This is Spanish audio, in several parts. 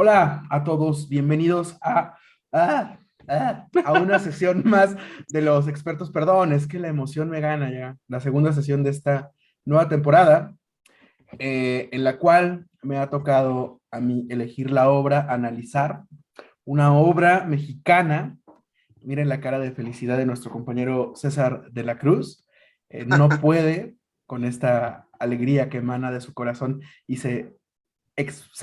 Hola a todos, bienvenidos a una sesión más de los expertos. Perdón, es que la emoción me gana ya. La segunda sesión de esta nueva temporada, en la cual me ha tocado a mí elegir la obra, analizar una obra mexicana. Miren la cara de felicidad de nuestro compañero César de la Cruz. No puede con esta alegría que emana de su corazón y se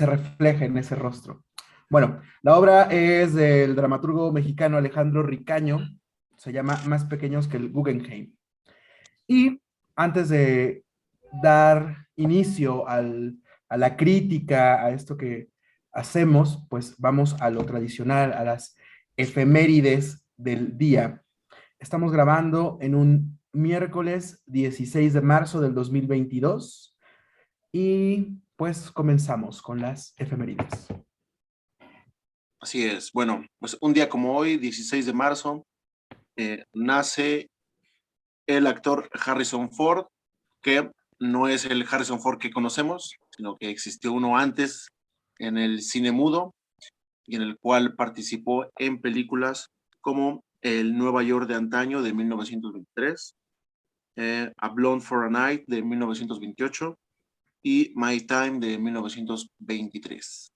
refleja en ese rostro. Bueno, la obra es del dramaturgo mexicano Alejandro Ricaño, se llama Más pequeños que el Guggenheim. Y antes de dar inicio a la crítica, a esto que hacemos, pues vamos a lo tradicional, a las efemérides del día. Estamos grabando en un miércoles 16 de marzo del 2022 y pues comenzamos con las efemérides. Así es. Bueno, pues un día como hoy, 16 de marzo, nace el actor Harrison Ford, que no es el Harrison Ford que conocemos, sino que existió uno antes en el cine mudo y en el cual participó en películas como El Nueva York de antaño de 1923, A Blonde for a Night de 1928 y My Time de 1923.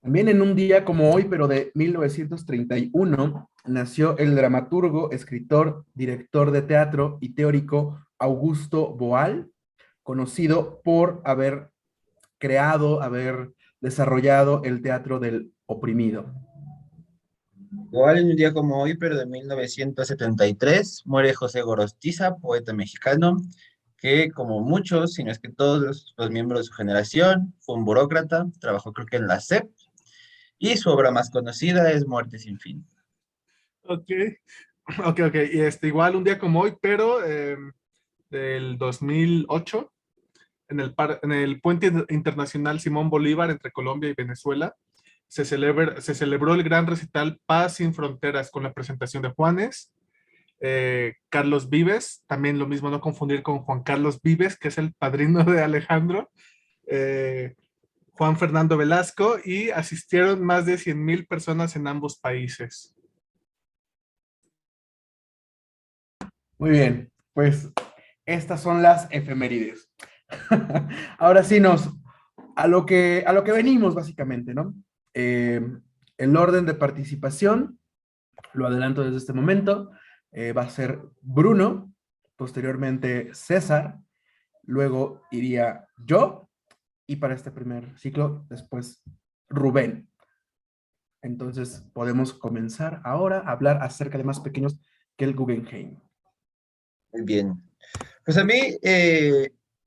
También en un día como hoy, pero de 1931, nació el dramaturgo, escritor, director de teatro y teórico Augusto Boal, conocido por haber creado, haber desarrollado el teatro del oprimido. Igual en un día como hoy, pero de 1973, muere José Gorostiza, poeta mexicano, que como muchos, si no es que todos los miembros de su generación, fue un burócrata, trabajó creo que en la SEP, y su obra más conocida es Muerte sin fin. Ok, ok. Y igual un día como hoy, pero del 2008, en el puente internacional Simón Bolívar entre Colombia y Venezuela, se celebró el gran recital Paz sin Fronteras con la presentación de Juanes, Carlos Vives, también lo mismo, no confundir con Juan Carlos Vives, que es el padrino de Alejandro, eh, Juan Fernando Velasco, y asistieron más de 100,000 personas en ambos países. Muy bien, pues estas son las efemérides. Ahora sí a lo que venimos básicamente, ¿no? Eh, el orden de participación, lo adelanto desde este momento, va a ser Bruno, posteriormente César, luego iría yo, y para este primer ciclo, después Rubén. Entonces podemos comenzar ahora a hablar acerca de más pequeños que el Guggenheim. Muy bien. Pues a mí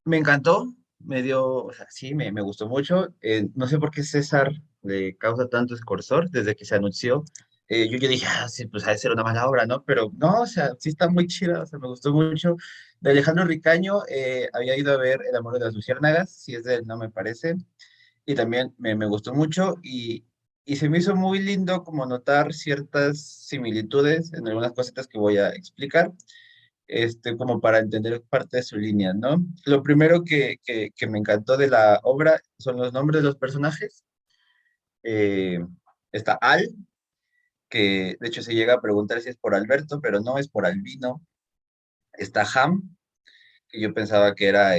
me encantó, o sea, sí, me gustó mucho. No sé por qué César le causa tanto escorzor desde que se anunció. Yo dije, sí, pues ha de ser una mala obra, ¿no? Pero no, o sea, sí está muy chida, o sea, me gustó mucho. De Alejandro Ricaño, había ido a ver El amor de las luciérnagas, si es de él, no me parece. Y también me gustó mucho y se me hizo muy lindo como notar ciertas similitudes en algunas cositas que voy a explicar como para entender parte de su línea, ¿no? Lo primero que me encantó de la obra son los nombres de los personajes. Eh, Está Al, que de hecho se llega a preguntar si es por Alberto, pero no, es por Albino. Está Ham, que yo pensaba que era,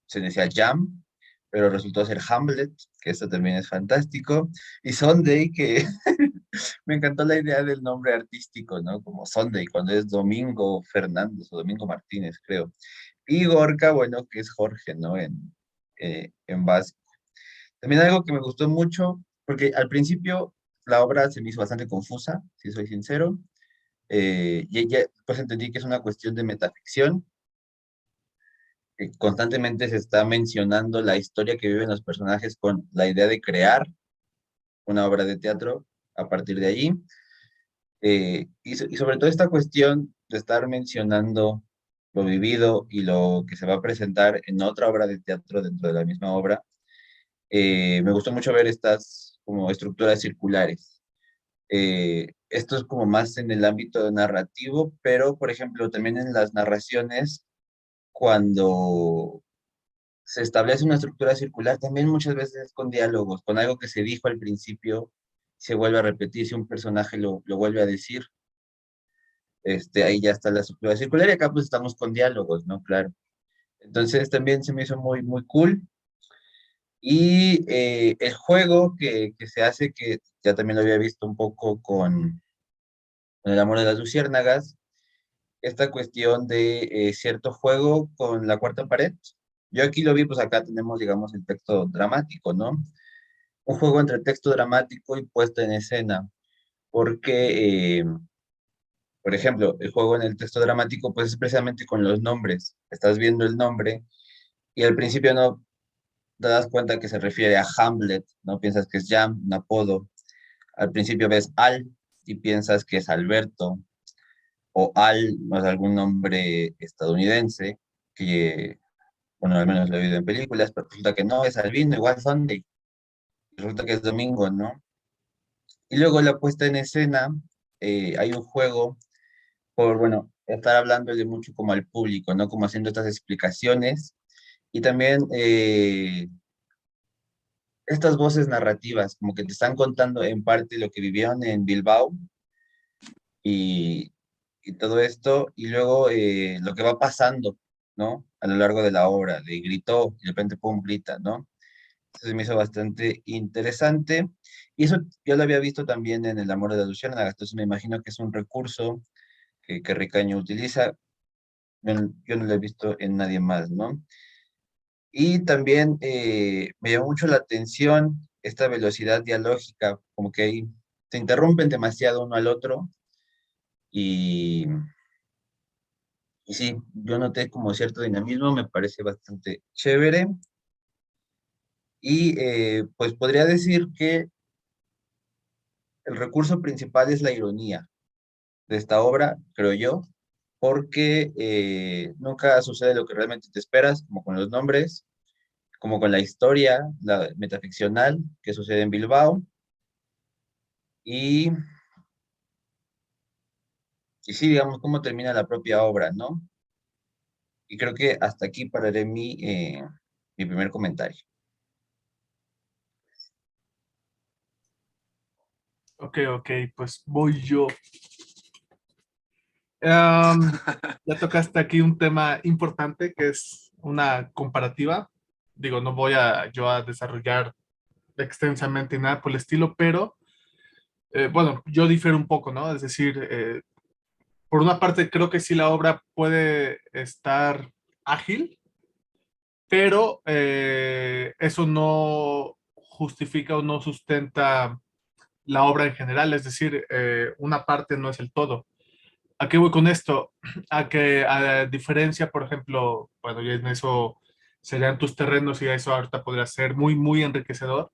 se decía Jam, pero resultó ser Hamlet, que esto también es fantástico. Y Sunday, que me encantó la idea del nombre artístico, ¿no? Como Sunday, cuando es Domingo Fernández o Domingo Martínez, creo. Y Gorka, bueno, que es Jorge, ¿no? En vasco. También algo que me gustó mucho, porque al principio la obra se me hizo bastante confusa, si soy sincero, y ya pues entendí que es una cuestión de metaficción, que constantemente se está mencionando la historia que viven los personajes con la idea de crear una obra de teatro a partir de allí. Y sobre todo esta cuestión de estar mencionando lo vivido y lo que se va a presentar en otra obra de teatro dentro de la misma obra, me gustó mucho ver estas como estructuras circulares. Esto es como más en el ámbito narrativo, pero por ejemplo también en las narraciones, cuando se establece una estructura circular también muchas veces con diálogos, con algo que se dijo al principio, se vuelve a repetir, si un personaje lo vuelve a decir, ahí ya está la estructura circular y acá pues estamos con diálogos, ¿no? Claro. Entonces también se me hizo muy, muy cool. Y el juego que se hace, que ya también lo había visto un poco con El amor de las luciérnagas, esta cuestión de cierto juego con la cuarta pared. Yo aquí lo vi, pues acá tenemos, digamos, el texto dramático, ¿no? Un juego entre texto dramático y puesta en escena, porque, por ejemplo, el juego en el texto dramático, pues es precisamente con los nombres. Estás viendo el nombre y al principio no te das cuenta que se refiere a Hamlet, no piensas que es Jam, un apodo. Al principio ves Al y piensas que es Alberto, o Al, no es algún nombre estadounidense, que, bueno, al menos lo he oído en películas, pero resulta que no, es Albino, igual Sunday, resulta que es domingo, ¿no? Y luego la puesta en escena, hay un juego por, bueno, estar hablándole mucho como al público, ¿no? Como haciendo estas explicaciones y también estas voces narrativas, como que te están contando en parte lo que vivieron en Bilbao y, y todo esto, y luego lo que va pasando, ¿no? A lo largo de la obra, de gritó, y de repente, pum, grita, ¿no? Eso se me hizo bastante interesante, y eso yo lo había visto también en El amor de la luciérnaga, entonces me imagino que es un recurso que Ricaño utiliza, yo no lo he visto en nadie más, ¿no? Y también me llamó mucho la atención esta velocidad dialógica, como que ahí se interrumpen demasiado uno al otro, y Y sí, yo noté como cierto dinamismo, me parece bastante chévere. Y pues podría decir que el recurso principal es la ironía de esta obra, creo yo, porque nunca sucede lo que realmente te esperas, como con los nombres, como con la historia, la metaficcional que sucede en Bilbao. Y, y sí, digamos, cómo termina la propia obra, ¿no? Y creo que hasta aquí pararé mi primer comentario. Ok, ok, pues voy yo. Ya tocaste aquí un tema importante que es una comparativa. Digo, no voy a yo a desarrollar extensamente nada por el estilo, pero bueno, yo difiero un poco, ¿no? Es decir, por una parte creo que sí la obra puede estar ágil, pero eso no justifica o no sustenta la obra en general, es decir, una parte no es el todo. ¿A qué voy con esto? A que, a diferencia, por ejemplo, bueno, ya en eso serían tus terrenos y eso ahorita podría ser muy, muy enriquecedor.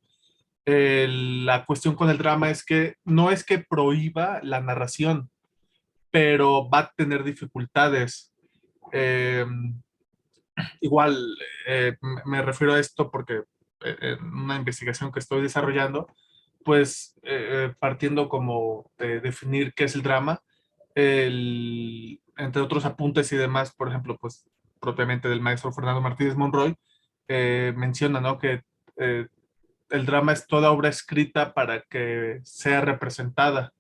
La cuestión con el drama es que no es que prohíba la narración, pero va a tener dificultades. Eh, igual, me refiero a esto porque en una investigación que estoy desarrollando, pues partiendo como de definir qué es el drama, entre otros apuntes y demás, por ejemplo, pues propiamente del maestro Fernando Martínez Monroy, menciona, ¿no? Que eh, el drama es toda obra escrita para que sea representada.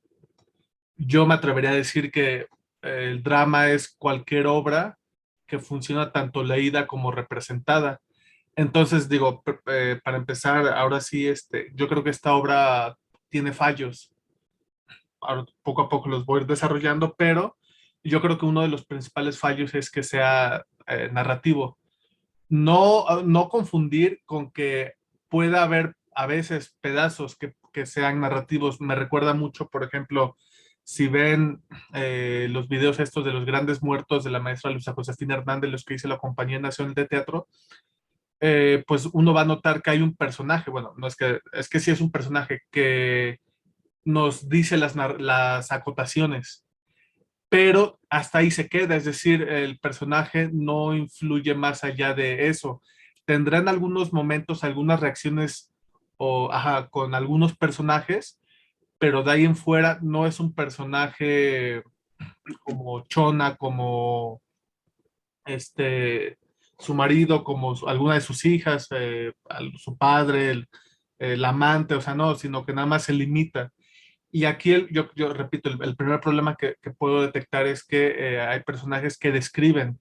Yo me atrevería a decir que el drama es cualquier obra que funciona tanto leída como representada. Entonces, digo, para empezar, ahora sí, yo creo que esta obra tiene fallos. Ahora, poco a poco los voy a ir desarrollando, pero yo creo que uno de los principales fallos es que sea narrativo. No, no confundir con que pueda haber a veces pedazos que sean narrativos. Me recuerda mucho, por ejemplo, si ven los videos estos de los grandes muertos de la maestra Luisa Josefina Hernández, los que hizo la Compañía Nacional de Teatro, pues uno va a notar que hay un personaje, bueno, no es que sí es un personaje que nos dice las acotaciones, pero hasta ahí se queda, es decir, el personaje no influye más allá de eso. Tendrán algunos momentos, algunas reacciones o, ajá, con algunos personajes, pero de ahí en fuera no es un personaje como Chona, como este, su marido, como alguna de sus hijas, su padre, el amante, o sea, no, sino que nada más se limita. Y aquí yo repito, el primer problema que puedo detectar es que hay personajes que describen.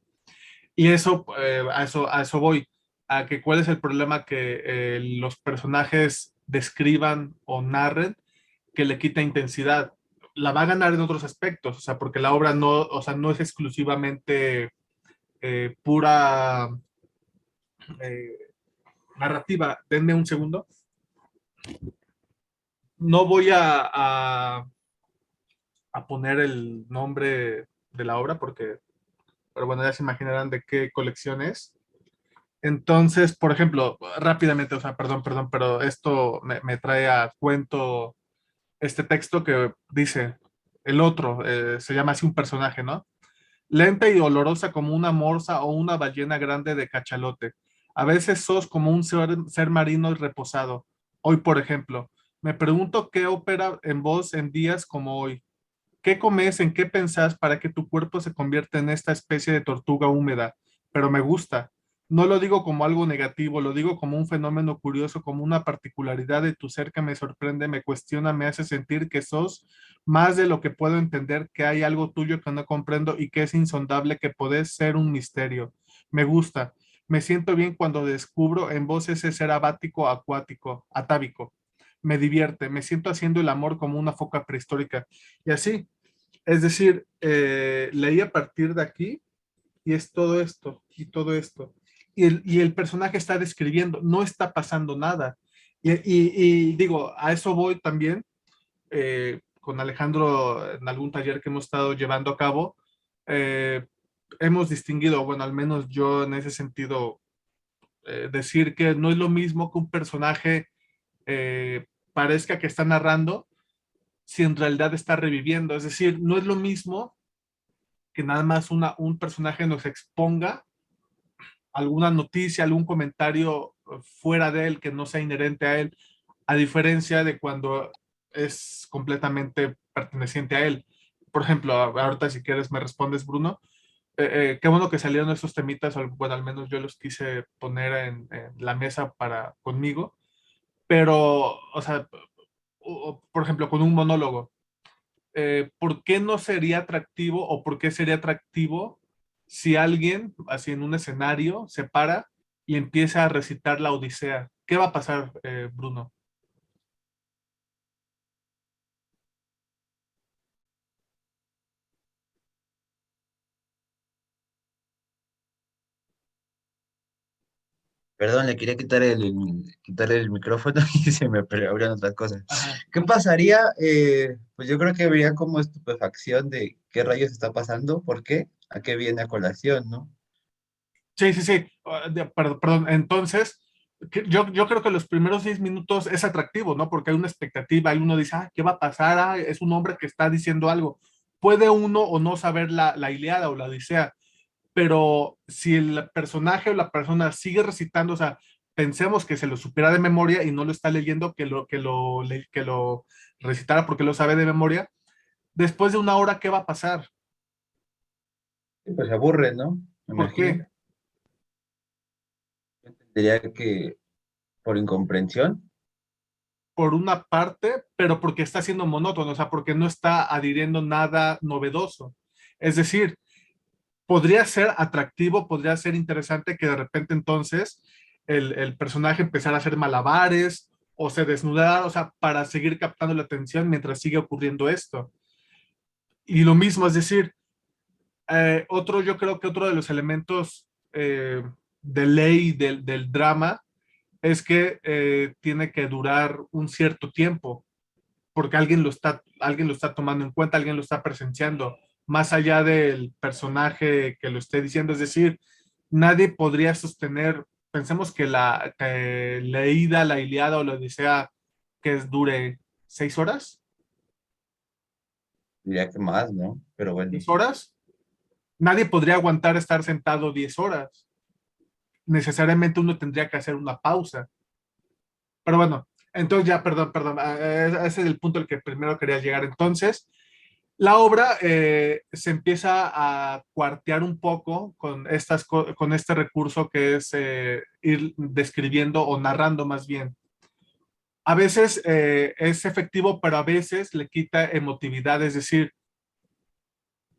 Y eso, a eso voy, a que cuál es el problema que los personajes describan o narren que le quita intensidad. La va a ganar en otros aspectos, o sea, porque la obra no, o sea, no es exclusivamente pura eh, narrativa. Denme un segundo. No voy a poner el nombre de la obra porque, pero bueno, ya se imaginarán de qué colección es. Entonces, por ejemplo, rápidamente, o sea, perdón, pero esto me trae a cuento este texto que dice, el otro, se llama así un personaje, ¿no? Lenta y olorosa como una morsa o una ballena grande de cachalote. A veces sos como un ser marino y reposado. Hoy, por ejemplo, me pregunto qué opera en vos en días como hoy. ¿Qué comes, en qué pensás para que tu cuerpo se convierta en esta especie de tortuga húmeda? Pero me gusta. No lo digo como algo negativo, lo digo como un fenómeno curioso, como una particularidad de tu ser que me sorprende, me cuestiona, me hace sentir que sos más de lo que puedo entender, que hay algo tuyo que no comprendo y que es insondable, que podés ser un misterio. Me gusta. Me siento bien cuando descubro en vos ese ser abático, acuático, atávico. Me divierte, me siento haciendo el amor como una foca prehistórica. Y así, es decir, leí a partir de aquí y es todo esto y todo esto. Y el personaje está describiendo, no está pasando nada. Y digo, a eso voy también con Alejandro en algún taller que hemos estado llevando a cabo. eh, Hemos distinguido, bueno, al menos yo en ese sentido, decir que no es lo mismo que un personaje parezca que está narrando si en realidad está reviviendo. Es decir, no es lo mismo que nada más un personaje nos exponga alguna noticia, algún comentario fuera de él que no sea inherente a él, a diferencia de cuando es completamente perteneciente a él. Por ejemplo, ahorita si quieres me respondes, Bruno. Qué bueno que salieron estos temitas, bueno, al menos yo los quise poner en la mesa para conmigo, pero, o sea, por ejemplo, con un monólogo. ¿Por qué no sería atractivo o por qué sería atractivo si alguien, así en un escenario, se para y empieza a recitar la Odisea? ¿Qué va a pasar, Bruno? Perdón, le quería quitar el micrófono y se me abrieron otras cosas. Ajá. ¿Qué pasaría? Pues yo creo que habría como estupefacción de qué rayos está pasando, por qué, a qué viene a colación, ¿no? Sí, sí, sí. Perdón, perdón. Entonces, yo creo que los primeros 10 minutos es atractivo, ¿no? Porque hay una expectativa, y uno dice, ah, ¿qué va a pasar? Ah, es un hombre que está diciendo algo. Puede uno o no saber la Ilíada o la Odisea, pero si el personaje o la persona sigue recitando, o sea, pensemos que se lo supiera de memoria y no lo está leyendo, que lo recitara porque lo sabe de memoria, después de una hora, ¿qué va a pasar? Sí, pues se aburre, ¿no? Me ¿Por imagino. qué? Diría que por incomprensión. Por una parte, pero porque está siendo monótono, o sea, porque no está adhiriendo nada novedoso. Es decir, podría ser atractivo, podría ser interesante que de repente entonces el personaje empezara a hacer malabares o se desnudara, o sea, para seguir captando la atención mientras sigue ocurriendo esto. Y lo mismo, es decir, yo creo que otro de los elementos de ley del drama es que tiene que durar un cierto tiempo, porque alguien lo está tomando en cuenta, alguien lo está presenciando, más allá del personaje que lo esté diciendo. Es decir, nadie podría sostener, pensemos que que leída la Ilíada o la Odisea, dure 6 horas, Diría que más, ¿no? Pero bueno. 10 horas, nadie podría aguantar estar sentado 10 horas. Necesariamente uno tendría que hacer una pausa. Pero bueno, entonces ya, perdón, ese es el punto al que primero quería llegar. Entonces, La obra se empieza a cuartear un poco con, con este recurso que es ir describiendo o narrando más bien. A veces es efectivo, pero a veces le quita emotividad, es decir,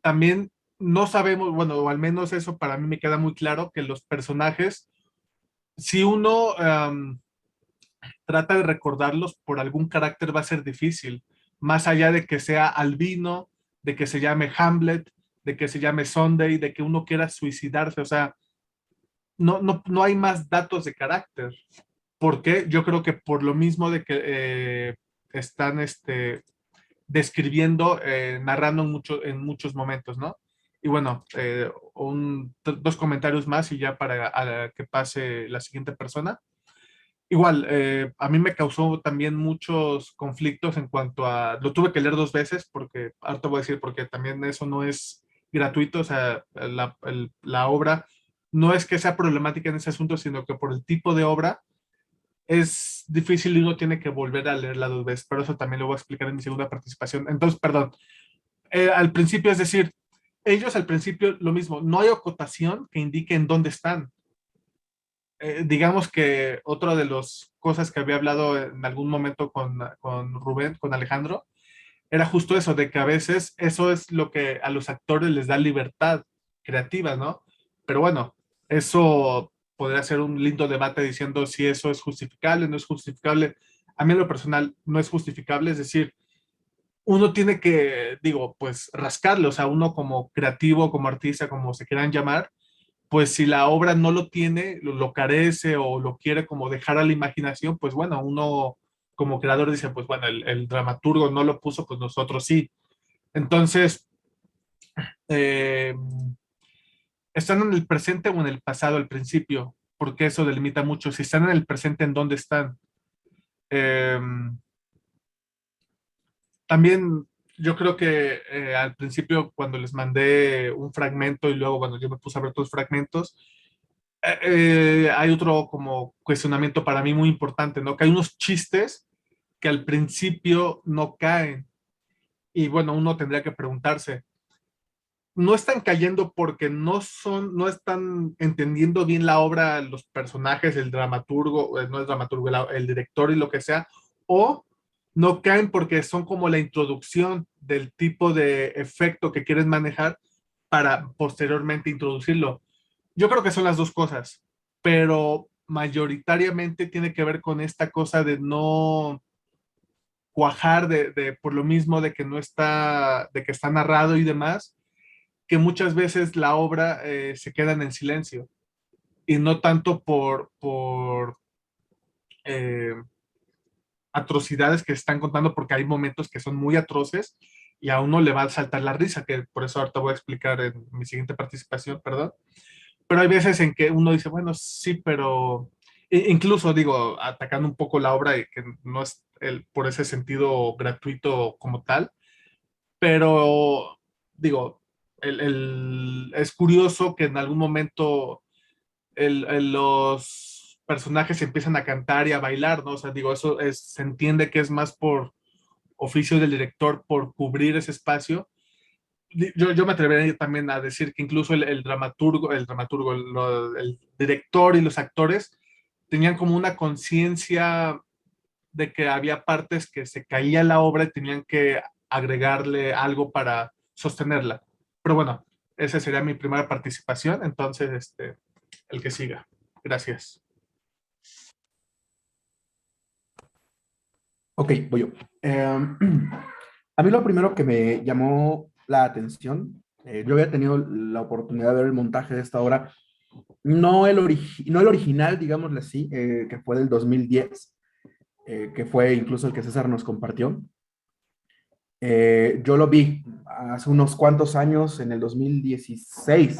también no sabemos, bueno, o al menos eso para mí me queda muy claro, que los personajes, si uno trata de recordarlos por algún carácter va a ser difícil, más allá de que sea Albino, de que se llame Hamlet, de que se llame Sunday, de que uno quiera suicidarse, o sea, no hay más datos de carácter. ¿Por qué? Yo creo que por lo mismo de que están describiendo, narrando en muchos momentos, ¿no? Y bueno, dos comentarios más y ya para que pase la siguiente persona. Igual, a mí me causó también muchos conflictos en cuanto a, lo tuve que leer dos veces porque, ahorita voy a decir, porque también eso no es gratuito, o sea, la obra no es que sea problemática en ese asunto, sino que por el tipo de obra es difícil y uno tiene que volver a leerla dos veces, pero eso también lo voy a explicar en mi segunda participación. Entonces, perdón, al principio, es decir, ellos al principio lo mismo, no hay acotación que indique en dónde están. Digamos que otra de las cosas que había hablado en algún momento con Rubén, con Alejandro, era justo eso, de que a veces eso es lo que a los actores les da libertad creativa, ¿no? Pero bueno, eso podría ser un lindo debate diciendo si eso es justificable, no es justificable. A mí en lo personal no es justificable, es decir, uno tiene que, digo, pues rascarlo, o sea, uno como creativo, como artista, como se quieran llamar, pues si la obra no lo tiene, lo carece o lo quiere como dejar a la imaginación, pues bueno, uno como creador dice, pues bueno, el dramaturgo no lo puso, pues nosotros sí. Entonces, eh, ¿están en el presente o en el pasado al principio? Porque eso delimita mucho. Si están en el presente, ¿en dónde están? Eh, También yo creo que al principio cuando les mandé un fragmento y luego, bueno, yo me puse a ver tus fragmentos, hay otro como cuestionamiento para mí muy importante, ¿no? Que hay unos chistes que al principio no caen. Y bueno, uno tendría que preguntarse, ¿no están cayendo porque no están entendiendo bien la obra, los personajes, el dramaturgo, no el dramaturgo, el director y lo que sea? ¿O no caen porque son como la introducción del tipo de efecto que quieres manejar para posteriormente introducirlo? Yo creo que son las dos cosas, pero mayoritariamente tiene que ver con esta cosa de no cuajar por lo mismo de que no está, de que está narrado y demás, que muchas veces la obra se queda en el silencio y no tanto por eh, atrocidades que están contando, porque hay momentos que son muy atroces y a uno le va a saltar la risa, que por eso ahorita voy a explicar en mi siguiente participación, perdón. Pero hay veces en que uno dice, bueno, sí, pero incluso digo, atacando un poco la obra y que no es por ese sentido gratuito como tal, pero digo, es curioso que en algún momento los personajes empiezan a cantar y a bailar, ¿no? O sea, digo, se entiende que es más por oficio del director, por cubrir ese espacio. Yo me atrevería también a decir que incluso el director y los actores tenían como una conciencia de que había partes que se caía la obra y tenían que agregarle algo para sostenerla. Pero bueno, esa sería mi primera participación, entonces el que siga. Gracias. Ok, voy yo. A mí lo primero que me llamó la atención, yo había tenido la oportunidad de ver el montaje de esta obra, no el original, digámosle así, que fue del 2010, que fue incluso el que César nos compartió. Yo lo vi hace unos cuantos años, en el 2016,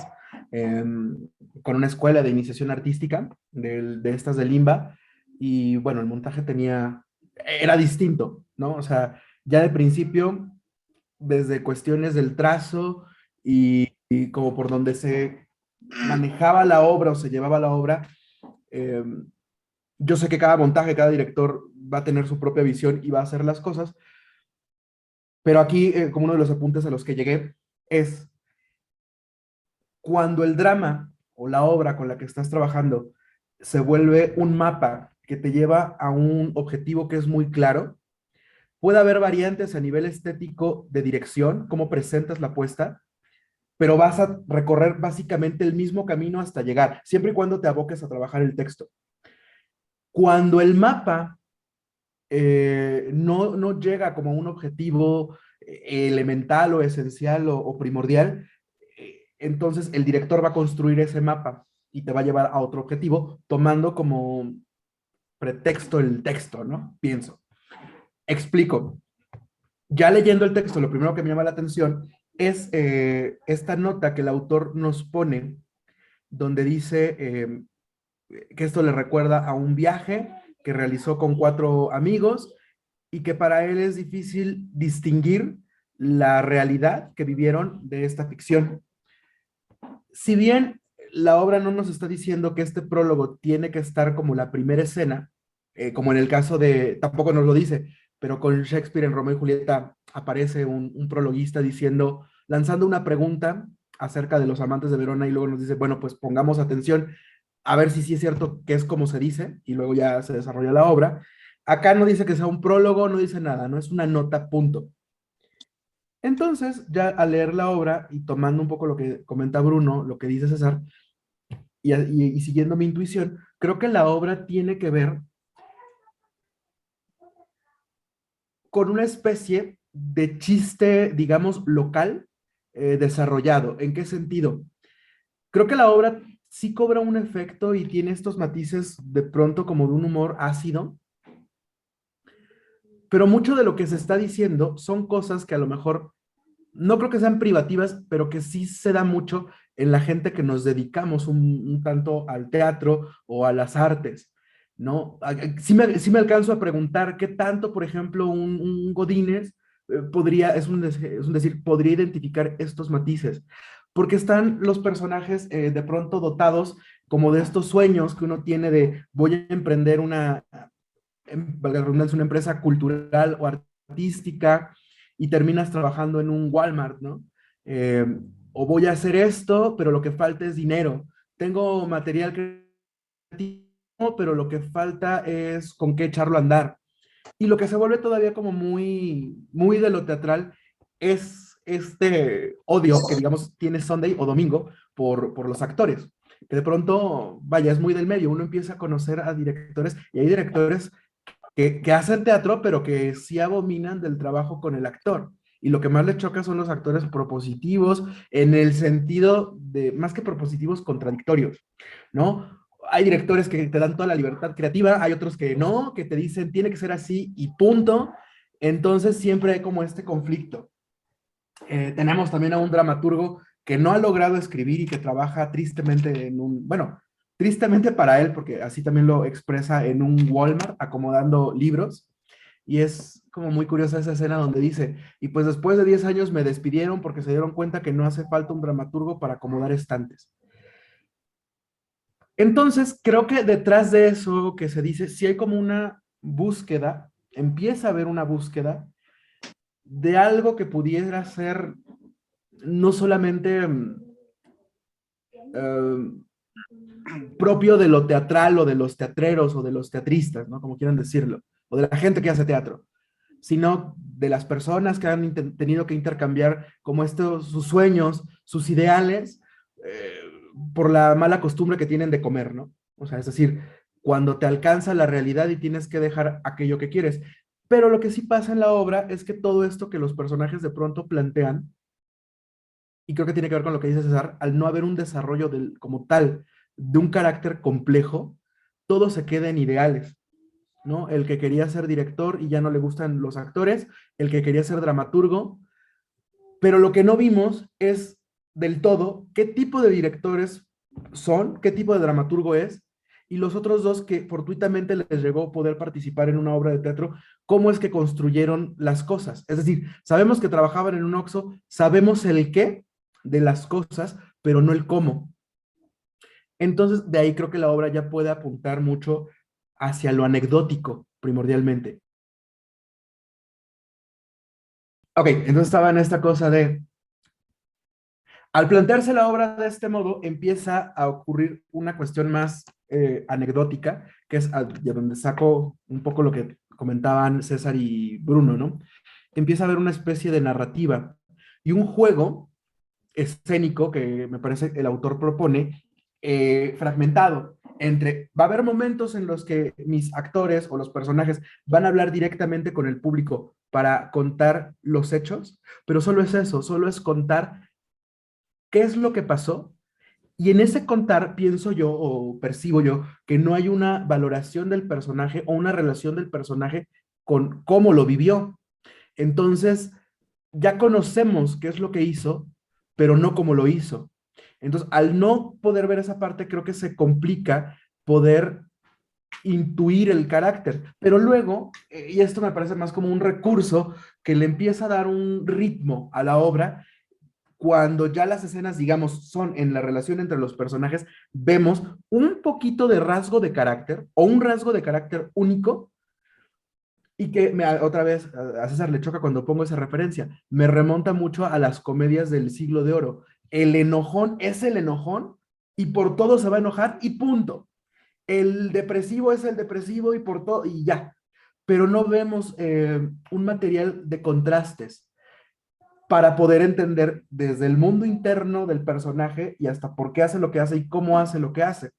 con una escuela de iniciación artística de estas de Limba, y bueno, el montaje era distinto, ¿no? O sea, ya de principio, desde cuestiones del trazo y como por donde se manejaba la obra o se llevaba la obra, eh, yo sé que cada montaje, cada director va a tener su propia visión y va a hacer las cosas, Pero aquí, como uno de los apuntes a los que llegué, es cuando el drama o la obra con la que estás trabajando se vuelve un mapa que te lleva a un objetivo que es muy claro. Puede haber variantes a nivel estético de dirección, cómo presentas la puesta, pero vas a recorrer básicamente el mismo camino hasta llegar, siempre y cuando te aboques a trabajar el texto. Cuando el mapa no llega como un objetivo elemental o esencial o primordial, entonces el director va a construir ese mapa y te va a llevar a otro objetivo, tomando como pretexto el texto, ¿no? Pienso. Explico. Ya leyendo el texto, lo primero que me llama la atención es esta nota que el autor nos pone, donde dice que esto le recuerda a un viaje que realizó con 4 amigos y que para él es difícil distinguir la realidad que vivieron de esta ficción. Si bien la obra no nos está diciendo que este prólogo tiene que estar como la primera escena, como en el caso de, tampoco nos lo dice, pero con Shakespeare en Romeo y Julieta aparece un prologuista diciendo, lanzando una pregunta acerca de los amantes de Verona y luego nos dice, bueno, pues pongamos atención a ver si sí es cierto que es como se dice y luego ya se desarrolla la obra. Acá no dice que sea un prólogo, no dice nada, no es una nota, punto. Entonces, ya al leer la obra y tomando un poco lo que comenta Bruno, lo que dice César, y siguiendo mi intuición, creo que la obra tiene que ver con una especie de chiste, digamos, local desarrollado. ¿En qué sentido? Creo que la obra sí cobra un efecto y tiene estos matices de pronto como de un humor ácido, pero mucho de lo que se está diciendo son cosas que a lo mejor no creo que sean privativas, pero que sí se da mucho en la gente que nos dedicamos un tanto al teatro o a las artes, ¿no? Sí me alcanzo a preguntar qué tanto, por ejemplo, un Godínez podría, es un decir, podría identificar estos matices, porque están los personajes de pronto dotados como de estos sueños que uno tiene de voy a emprender valga la redundancia, una empresa cultural o artística y terminas trabajando en un Walmart, ¿no? Eh, o voy a hacer esto, pero lo que falta es dinero. Tengo material creativo, pero lo que falta es con qué echarlo a andar. Y lo que se vuelve todavía como muy de lo teatral es este odio que, digamos, tiene Sunday o Domingo por los actores. Que de pronto, vaya, es muy del medio. Uno empieza a conocer a directores y hay directores que hacen teatro, pero que sí abominan del trabajo con el actor. Y lo que más les choca son los actores propositivos, en el sentido de, más que propositivos, contradictorios, ¿no? Hay directores que te dan toda la libertad creativa, hay otros que no, que te dicen tiene que ser así y punto. Entonces siempre hay como este conflicto. Tenemos también a un dramaturgo que no ha logrado escribir y que trabaja tristemente en un, bueno, tristemente para él, porque así también lo expresa en un Walmart acomodando libros. Y es como muy curiosa esa escena donde dice, y pues después de 10 años me despidieron porque se dieron cuenta que no hace falta un dramaturgo para acomodar estantes. Entonces, creo que detrás de eso que se dice, sí hay como una búsqueda, empieza a haber una búsqueda de algo que pudiera ser no solamente eh, propio de lo teatral o de los teatreros o de los teatristas, ¿no? Como quieran decirlo, o de la gente que hace teatro, sino de las personas que han tenido que intercambiar como estos, sus sueños, sus ideales, eh, por la mala costumbre que tienen de comer, ¿no? O sea, es decir, cuando te alcanza la realidad y tienes que dejar aquello que quieres. Pero lo que sí pasa en la obra es que todo esto que los personajes de pronto plantean, y creo que tiene que ver con lo que dice César, al no haber un desarrollo como tal de un carácter complejo, todo se queda en ideales, ¿no? El que quería ser director y ya no le gustan los actores, el que quería ser dramaturgo, pero lo que no vimos es del todo qué tipo de directores son, qué tipo de dramaturgo es, y los otros dos que fortuitamente les llegó poder participar en una obra de teatro, cómo es que construyeron las cosas. Es decir, sabemos que trabajaban en un Oxxo, sabemos el qué de las cosas, pero no el cómo. Entonces, de ahí creo que la obra ya puede apuntar mucho hacia lo anecdótico, primordialmente. Ok, entonces estaba en esta cosa de, al plantearse la obra de este modo, empieza a ocurrir una cuestión más anecdótica, que es de donde saco un poco lo que comentaban César y Bruno, ¿no? Empieza a haber una especie de narrativa y un juego escénico que me parece el autor propone, fragmentado entre, va a haber momentos en los que mis actores o los personajes van a hablar directamente con el público para contar los hechos, pero solo es eso, solo es contar qué es lo que pasó. Y en ese contar pienso yo o percibo yo que no hay una valoración del personaje o una relación del personaje con cómo lo vivió. Entonces, ya conocemos qué es lo que hizo, pero no cómo lo hizo. Entonces, al no poder ver esa parte, creo que se complica poder intuir el carácter. Pero luego, y esto me parece más como un recurso que le empieza a dar un ritmo a la obra, cuando ya las escenas, digamos, son en la relación entre los personajes, vemos un poquito de rasgo de carácter o un rasgo de carácter único y que otra vez a César le choca cuando pongo esa referencia. Me remonta mucho a las comedias del siglo de oro. El enojón es el enojón y por todo se va a enojar y punto. El depresivo es el depresivo y por todo y ya. Pero no vemos un material de contrastes para poder entender desde el mundo interno del personaje y hasta por qué hace lo que hace y cómo hace lo que hace.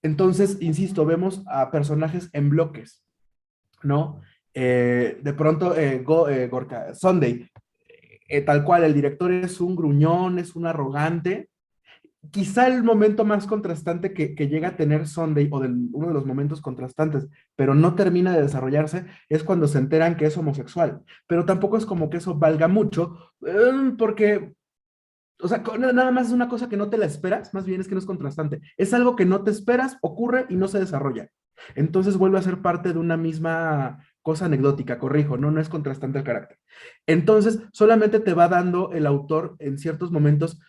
Entonces, insisto, vemos a personajes en bloques, ¿no? De pronto, Gorka, Sunday, tal cual, el director es un gruñón, es un arrogante. Quizá el momento más contrastante que llega a tener Sunday, o uno de los momentos contrastantes, pero no termina de desarrollarse, es cuando se enteran que es homosexual. Pero tampoco es como que eso valga mucho, porque, o sea, nada más es una cosa que no te la esperas, más bien es que no es contrastante. Es algo que no te esperas, ocurre y no se desarrolla. Entonces vuelve a ser parte de una misma cosa anecdótica, corrijo, ¿no? No es contrastante el carácter. Entonces, solamente te va dando el autor en ciertos momentos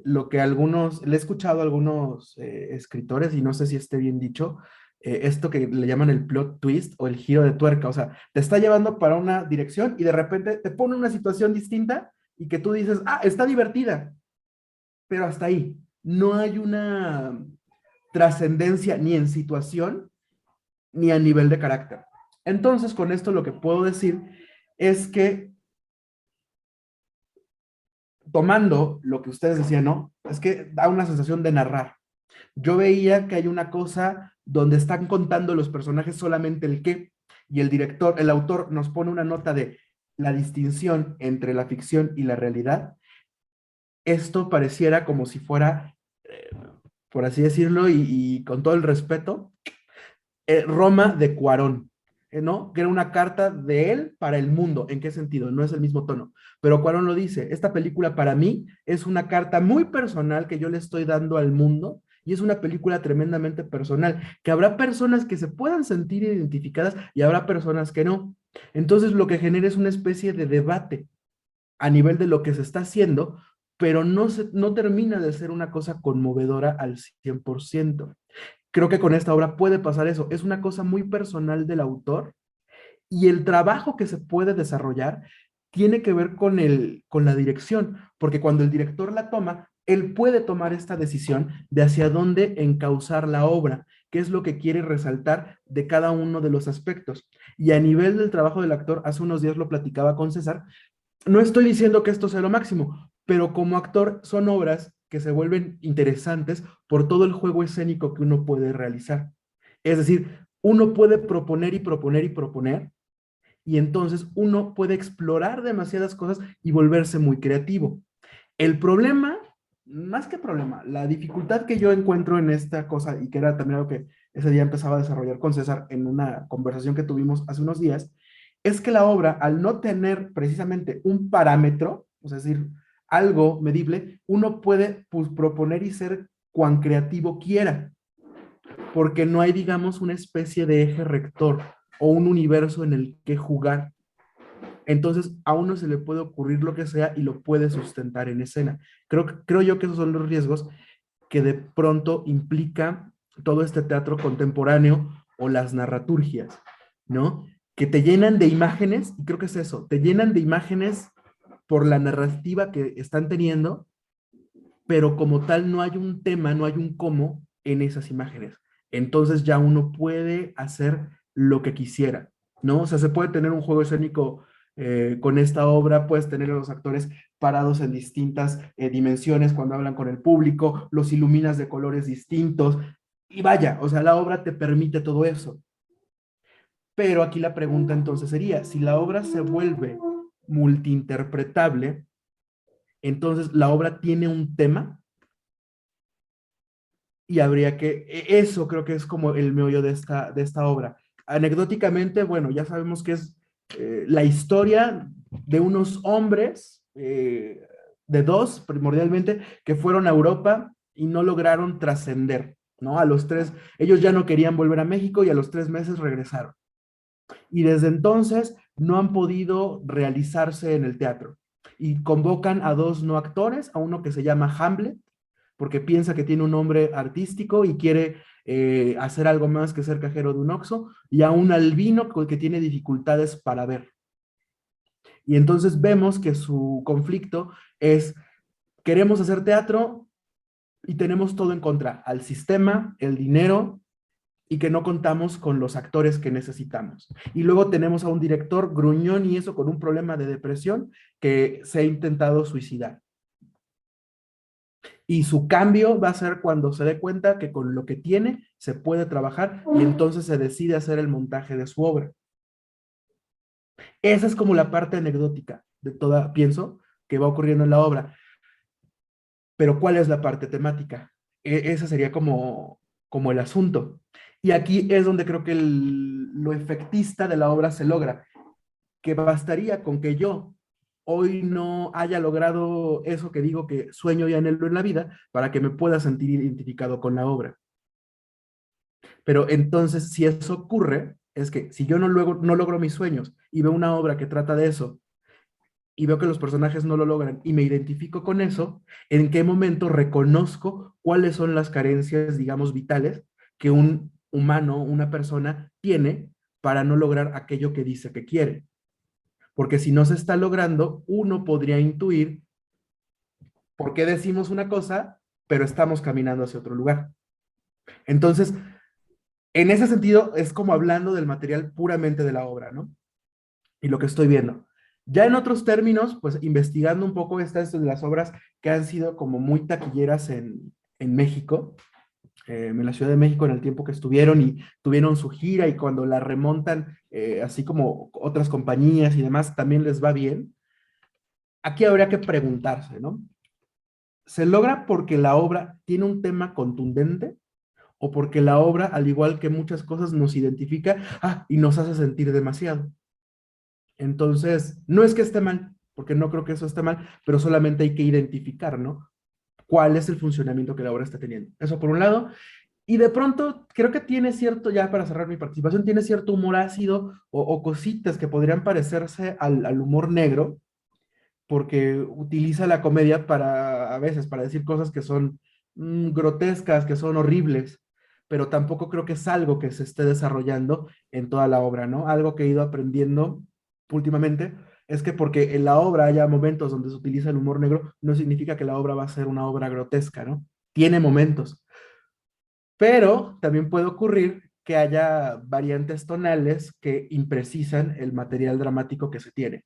lo que algunos, le he escuchado a algunos escritores, y no sé si esté bien dicho, esto que le llaman el plot twist o el giro de tuerca, o sea, te está llevando para una dirección y de repente te pone una situación distinta y que tú dices, ah, está divertida, pero hasta ahí. No hay una trascendencia ni en situación ni a nivel de carácter. Entonces, con esto lo que puedo decir es que tomando lo que ustedes decían, ¿no? Es que da una sensación de narrar. Yo veía que hay una cosa donde están contando los personajes solamente el qué, y el director, el autor nos pone una nota de la distinción entre la ficción y la realidad. Esto pareciera como si fuera, por así decirlo, y con todo el respeto, Roma de Cuarón, ¿no? Que era una carta de él para el mundo. ¿En qué sentido? No es el mismo tono. Pero Cuarón lo dice, esta película para mí es una carta muy personal que yo le estoy dando al mundo y es una película tremendamente personal, que habrá personas que se puedan sentir identificadas y habrá personas que no. Entonces lo que genera es una especie de debate a nivel de lo que se está haciendo, pero no termina de ser una cosa conmovedora al 100%. Creo que con esta obra puede pasar eso. Es una cosa muy personal del autor y el trabajo que se puede desarrollar tiene que ver con la dirección, porque cuando el director la toma, él puede tomar esta decisión de hacia dónde encauzar la obra, qué es lo que quiere resaltar de cada uno de los aspectos. Y a nivel del trabajo del actor, hace unos días lo platicaba con César, no estoy diciendo que esto sea lo máximo, pero como actor son obras que se vuelven interesantes por todo el juego escénico que uno puede realizar. Es decir, uno puede proponer y proponer y proponer, y entonces uno puede explorar demasiadas cosas y volverse muy creativo. El problema, más que problema, la dificultad que yo encuentro en esta cosa, y que era también algo que ese día empezaba a desarrollar con César en una conversación que tuvimos hace unos días, es que la obra, al no tener precisamente un parámetro, es decir, algo medible, uno puede pues, proponer y ser cuan creativo quiera, porque no hay, digamos, una especie de eje rector o un universo en el que jugar. Entonces, a uno se le puede ocurrir lo que sea y lo puede sustentar en escena. Creo yo que esos son los riesgos que de pronto implica todo este teatro contemporáneo o las narraturgias, ¿no? que te llenan de imágenes, y creo que es eso, te llenan de imágenes por la narrativa que están teniendo, pero como tal no hay un tema, no hay un cómo en esas imágenes. Entonces ya uno puede hacer lo que quisiera, ¿no? O sea, se puede tener un juego escénico con esta obra, puedes tener a los actores parados en distintas dimensiones cuando hablan con el público, los iluminas de colores distintos, y vaya, o sea, la obra te permite todo eso. Pero aquí la pregunta entonces sería, si la obra se vuelve multiinterpretable, entonces la obra tiene un tema y habría que, eso creo que es como el meollo de esta obra. Anecdóticamente, bueno, ya sabemos que es la historia de unos hombres, de dos primordialmente, que fueron a Europa y no lograron trascender, ¿no? A los 3, ellos ya no querían volver a México y a los 3 meses regresaron. Y desde entonces no han podido realizarse en el teatro. Y convocan a 2 no actores, a uno que se llama Hamlet, porque piensa que tiene un nombre artístico y quiere hacer algo más que ser cajero de un Oxxo, y a un albino que tiene dificultades para ver. Y entonces vemos que su conflicto es, queremos hacer teatro y tenemos todo en contra, al sistema, el dinero, y que no contamos con los actores que necesitamos. Y luego tenemos a un director gruñón y eso con un problema de depresión que se ha intentado suicidar. Y su cambio va a ser cuando se dé cuenta que con lo que tiene se puede trabajar y entonces se decide hacer el montaje de su obra. Esa es como la parte anecdótica de toda, pienso, que va ocurriendo en la obra. Pero ¿cuál es la parte temática? Ese sería como el asunto. Y aquí es donde creo que lo efectista de la obra se logra, que bastaría con que yo hoy no haya logrado eso que digo que sueño y anhelo en la vida para que me pueda sentir identificado con la obra. Pero entonces, si eso ocurre, es que si yo no logro mis sueños y veo una obra que trata de eso y veo que los personajes no lo logran y me identifico con eso, ¿en qué momento reconozco cuáles son las carencias, digamos, vitales que un humano, una persona tiene para no lograr aquello que dice que quiere? Porque si no se está logrando, uno podría intuir por qué decimos una cosa, pero estamos caminando hacia otro lugar. Entonces, en ese sentido, es como hablando del material puramente de la obra, ¿no? Y lo que estoy viendo. Ya en otros términos, pues investigando un poco estas de las obras que han sido como muy taquilleras en México, en la Ciudad de México en el tiempo que estuvieron y tuvieron su gira y cuando la remontan, así como otras compañías y demás, también les va bien. Aquí habría que preguntarse, ¿no? ¿Se logra porque la obra tiene un tema contundente o porque la obra, al igual que muchas cosas, nos identifica y nos hace sentir demasiado? Entonces, no es que esté mal, porque no creo que eso esté mal, pero solamente hay que identificar, ¿no? ¿Cuál es el funcionamiento que la obra está teniendo? Eso por un lado. Y de pronto, creo que tiene cierto, ya para cerrar mi participación, tiene cierto humor ácido o cositas que podrían parecerse al humor negro, porque utiliza la comedia para, a veces, para decir cosas que son grotescas, que son horribles, pero tampoco creo que es algo que se esté desarrollando en toda la obra, ¿no? Algo que he ido aprendiendo últimamente es que porque en la obra haya momentos donde se utiliza el humor negro, no significa que la obra va a ser una obra grotesca, ¿no? Tiene momentos, pero también puede ocurrir que haya variantes tonales que imprecisan el material dramático que se tiene.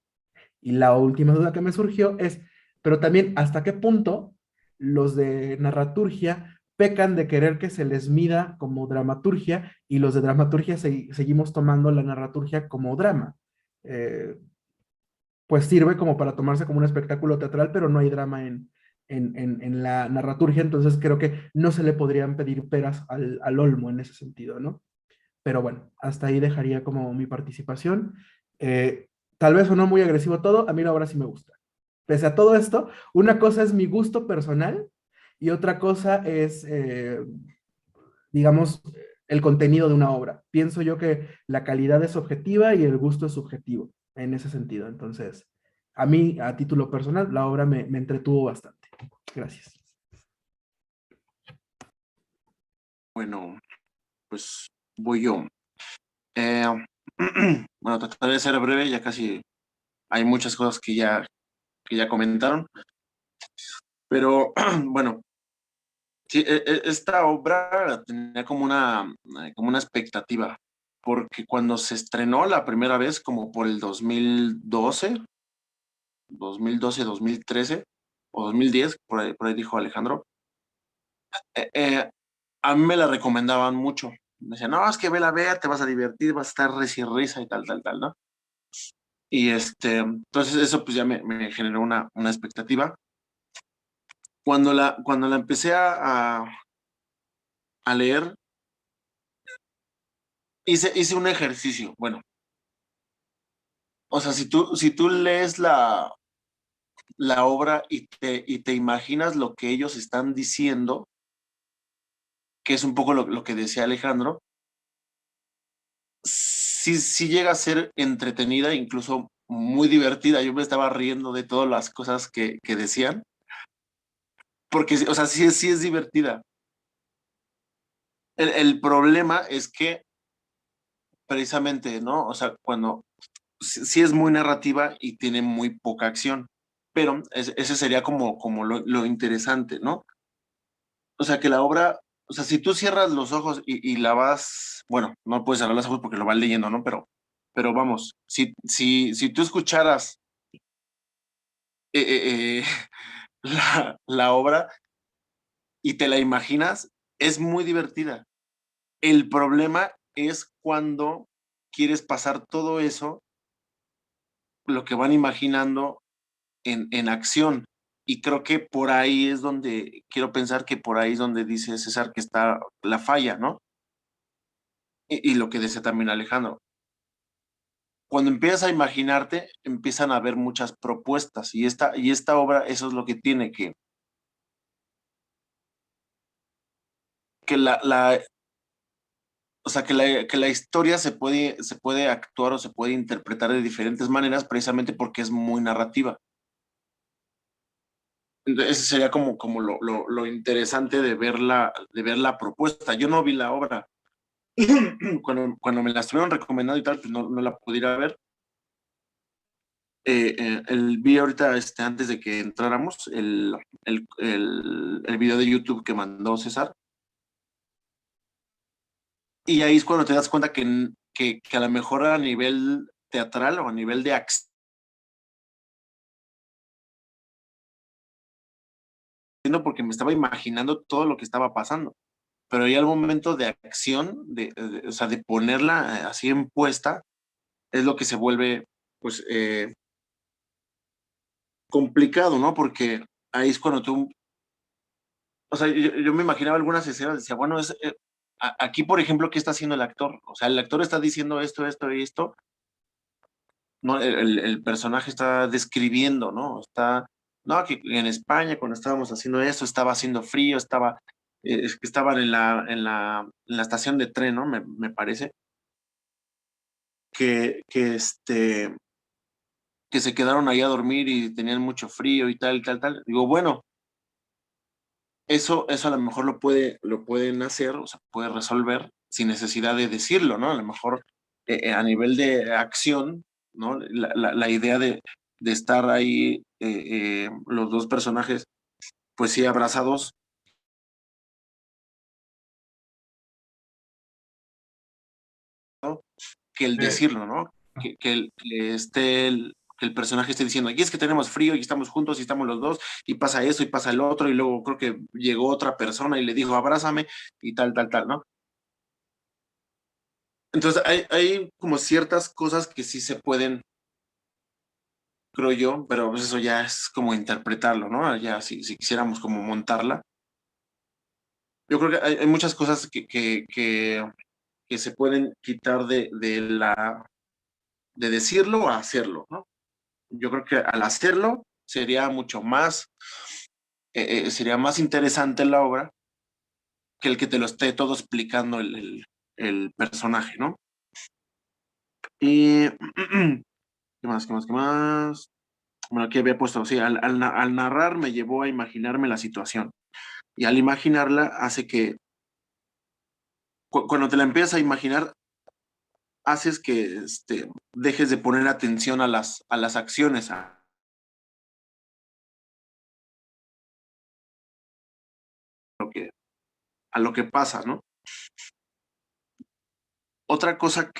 Y la última duda que me surgió es, pero también, ¿hasta qué punto los de narraturgia pecan de querer que se les mida como dramaturgia y los de dramaturgia seguimos tomando la narraturgia como drama? Eh, pues sirve como para tomarse como un espectáculo teatral, pero no hay drama en la narraturgia, entonces creo que no se le podrían pedir peras al olmo en ese sentido, ¿no? Pero bueno, hasta ahí dejaría como mi participación. Tal vez sonó muy agresivo todo, a mí la obra sí me gusta. Pese a todo esto, una cosa es mi gusto personal y otra cosa es, digamos, el contenido de una obra. Pienso yo que la calidad es objetiva y el gusto es subjetivo en ese sentido. Entonces, a mí, a título personal, la obra me entretuvo bastante. Gracias. Bueno, pues voy yo. Eh, bueno, trataré de ser breve, ya casi hay muchas cosas que ya comentaron, pero bueno, sí, esta obra tenía como una expectativa, porque cuando se estrenó la primera vez, como por el 2012, 2013 o 2010, por ahí dijo Alejandro, eh, eh, a mí me la recomendaban mucho. Me decían, no, es que vea, te vas a divertir, vas a estar risa y risa y tal, ¿no? Y entonces eso pues ya me generó una expectativa. Cuando la empecé a leer, hice un ejercicio. Bueno, o sea, si tú lees la obra y te imaginas lo que ellos están diciendo, que es un poco lo que decía Alejandro, sí llega a ser entretenida, incluso muy divertida. Yo me estaba riendo de todas las cosas que decían, porque, o sea, sí es divertida. El problema es que precisamente, ¿no? O sea, cuando sí es muy narrativa y tiene muy poca acción, pero ese sería como lo interesante, ¿no? O sea, que la obra, o sea, si tú cierras los ojos y la vas, bueno, no puedes cerrar los ojos porque lo vas leyendo, ¿no? Pero vamos, si tú escucharas eh, eh, eh, la obra y te la imaginas, es muy divertida. El problema es cuando quieres pasar todo eso, lo que van imaginando en acción. Y creo que por ahí es donde, quiero pensar que por ahí es donde dice César que está la falla, ¿no? Y lo que decía también Alejandro. Cuando empiezas a imaginarte, empiezan a haber muchas propuestas y esta obra, eso es lo que tiene, que o sea, que la historia se puede actuar o se puede interpretar de diferentes maneras precisamente porque es muy narrativa. Entonces, ese sería como lo interesante de ver la propuesta. Yo no vi la obra. Cuando me la estuvieron recomendando y tal, pues no la pudiera ver. Vi ahorita, antes de que entráramos, el video de YouTube que mandó César. Y ahí es cuando te das cuenta que a lo mejor a nivel teatral o a nivel de acción, porque me estaba imaginando todo lo que estaba pasando. Pero ya al momento de acción, o sea, de ponerla así en puesta, es lo que se vuelve, pues, complicado, ¿no? Porque ahí es cuando tú, o sea, yo me imaginaba algunas escenas, decía, bueno, aquí, por ejemplo, ¿qué está haciendo el actor? O sea, el actor está diciendo esto y esto, ¿no? El personaje está describiendo, ¿no? No, que en España, cuando estábamos haciendo esto, estaba haciendo frío, es que estaban en la estación de tren, ¿no? Me parece, que se quedaron ahí a dormir y tenían mucho frío y tal. Digo, bueno, eso a lo mejor lo pueden hacer, o sea, puede resolver sin necesidad de decirlo, ¿no? A lo mejor a nivel de acción, ¿no? La idea de estar ahí, los dos personajes, pues sí, abrazados, ¿no? Que el Eh, decirlo, ¿no? Que el personaje esté diciendo, y es que tenemos frío y estamos juntos y estamos los dos, y pasa eso y pasa el otro, y luego creo que llegó otra persona y le dijo, abrázame, y tal, ¿no? Entonces hay como ciertas cosas que sí se pueden, creo yo, pero pues eso ya es como interpretarlo, ¿no? Ya si quisiéramos como montarla. Yo creo que hay muchas cosas que se pueden quitar de decirlo a hacerlo, ¿no? Yo creo que al hacerlo sería más interesante la obra que el que te lo esté todo explicando el personaje, ¿no? Y qué más? Bueno, aquí había puesto, sí, al narrar me llevó a imaginarme la situación. Y al imaginarla hace que, cuando te la empiezas a imaginar, haces que dejes de poner atención a las acciones, lo que, a lo que pasa, ¿no? Otra cosa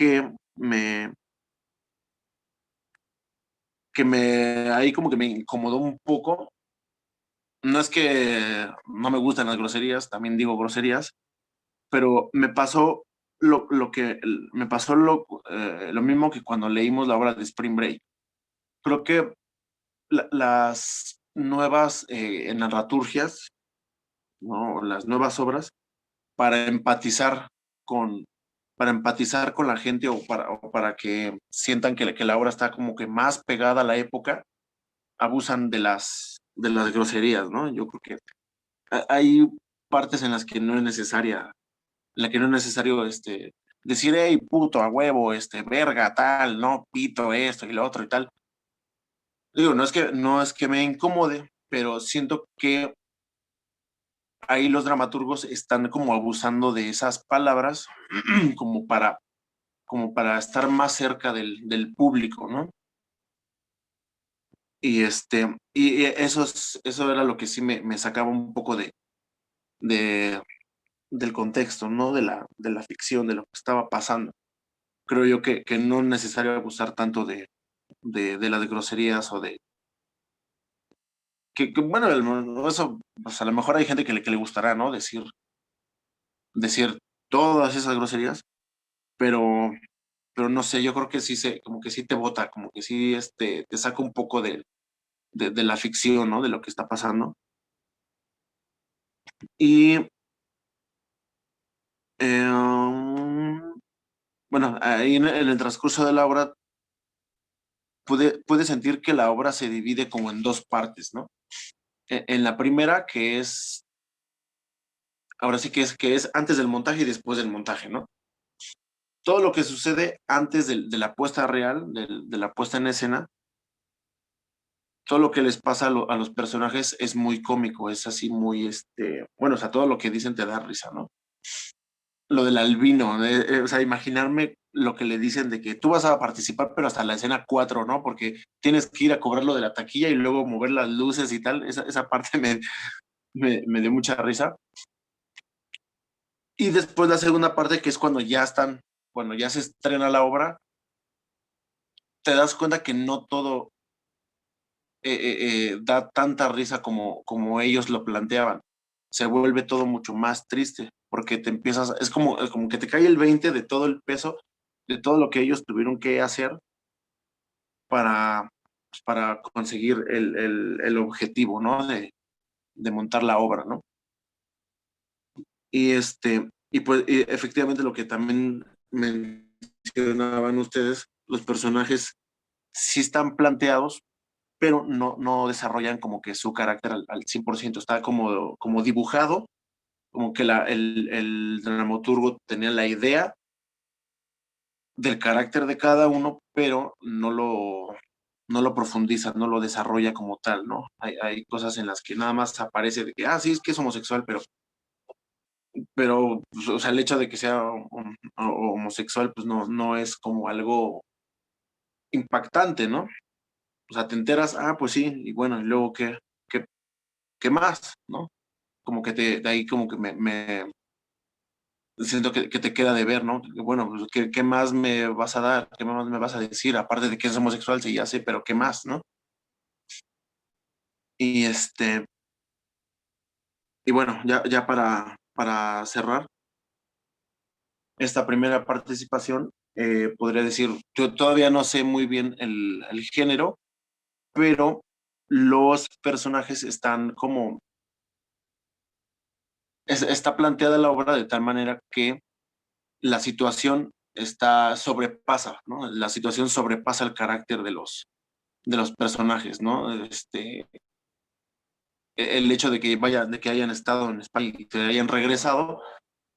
ahí como que me incomodó un poco, no es que no me gustan las groserías, también digo groserías, pero me pasó me pasó lo mismo que cuando leímos la obra de Spring Break. Creo que las nuevas narraturgias, ¿no? Las nuevas obras, para empatizar con, para empatizar con la gente o para que sientan que la obra está como que más pegada a la época, abusan de las groserías, ¿no? Yo creo que hay partes en las que no es necesaria, en la que no es necesario decir, hey, puto, a huevo, verga, tal, no, pito, esto y lo otro y tal. Digo, no es que me incomode, pero siento que ahí los dramaturgos están como abusando de esas palabras como para estar más cerca del público, ¿no? Y eso era lo que sí me sacaba un poco de, del contexto, ¿no? De la ficción, de lo que estaba pasando. Creo yo que no es necesario abusar tanto de las groserías o bueno, eso, pues a lo mejor hay gente que le gustará, ¿no? Decir todas esas groserías, pero, pero no sé, yo creo que sí como que sí te bota, como que sí te saca un poco de la ficción, ¿no? De lo que está pasando. Y bueno, ahí en el transcurso de la obra pude sentir que la obra se divide como en dos partes, ¿no? En la primera, ahora sí que es antes del montaje y después del montaje, ¿no? Todo lo que sucede antes de la puesta real, de la puesta en escena, todo lo que les pasa a los personajes es muy cómico, es así muy, bueno, o sea, todo lo que dicen te da risa, ¿no? Lo del albino, o sea, imaginarme lo que le dicen de que tú vas a participar, pero hasta la escena 4, ¿no? Porque tienes que ir a cobrar lo de la taquilla y luego mover las luces y tal, esa parte me dio mucha risa. Y después la segunda parte, que es cuando ya se estrena la obra, te das cuenta que no todo da tanta risa como ellos lo planteaban. Se vuelve todo mucho más triste, porque es como que te cae el 20 de todo el peso, de todo lo que ellos tuvieron que hacer para, pues, para conseguir el objetivo, ¿no? De montar la obra, ¿no? Y pues efectivamente lo que también mencionaban ustedes, los personajes sí están planteados, pero no desarrollan como que su carácter al 100%, está como dibujado, como que el dramaturgo tenía la idea del carácter de cada uno, pero no lo profundiza, no lo desarrolla como tal, ¿no? Hay cosas en las que nada más aparece de que, sí, es que es homosexual, pero pues, o sea, el hecho de que sea homosexual, pues no es como algo impactante, ¿no? O sea, te enteras, pues sí, y bueno, y luego, qué, qué más, ¿no? Como que de ahí como que me siento que te queda de ver, ¿no? Bueno, pues, ¿qué más me vas a dar? ¿Qué más me vas a decir? Aparte de que es homosexual, sí, ya sé, pero ¿qué más, no? Y y bueno, ya para cerrar esta primera participación, podría decir, yo todavía no sé muy bien el género, pero los personajes están está planteada la obra de tal manera que la situación sobrepasa, ¿no? La situación sobrepasa el carácter de los personajes, ¿no? El hecho de que hayan estado en España y que hayan regresado,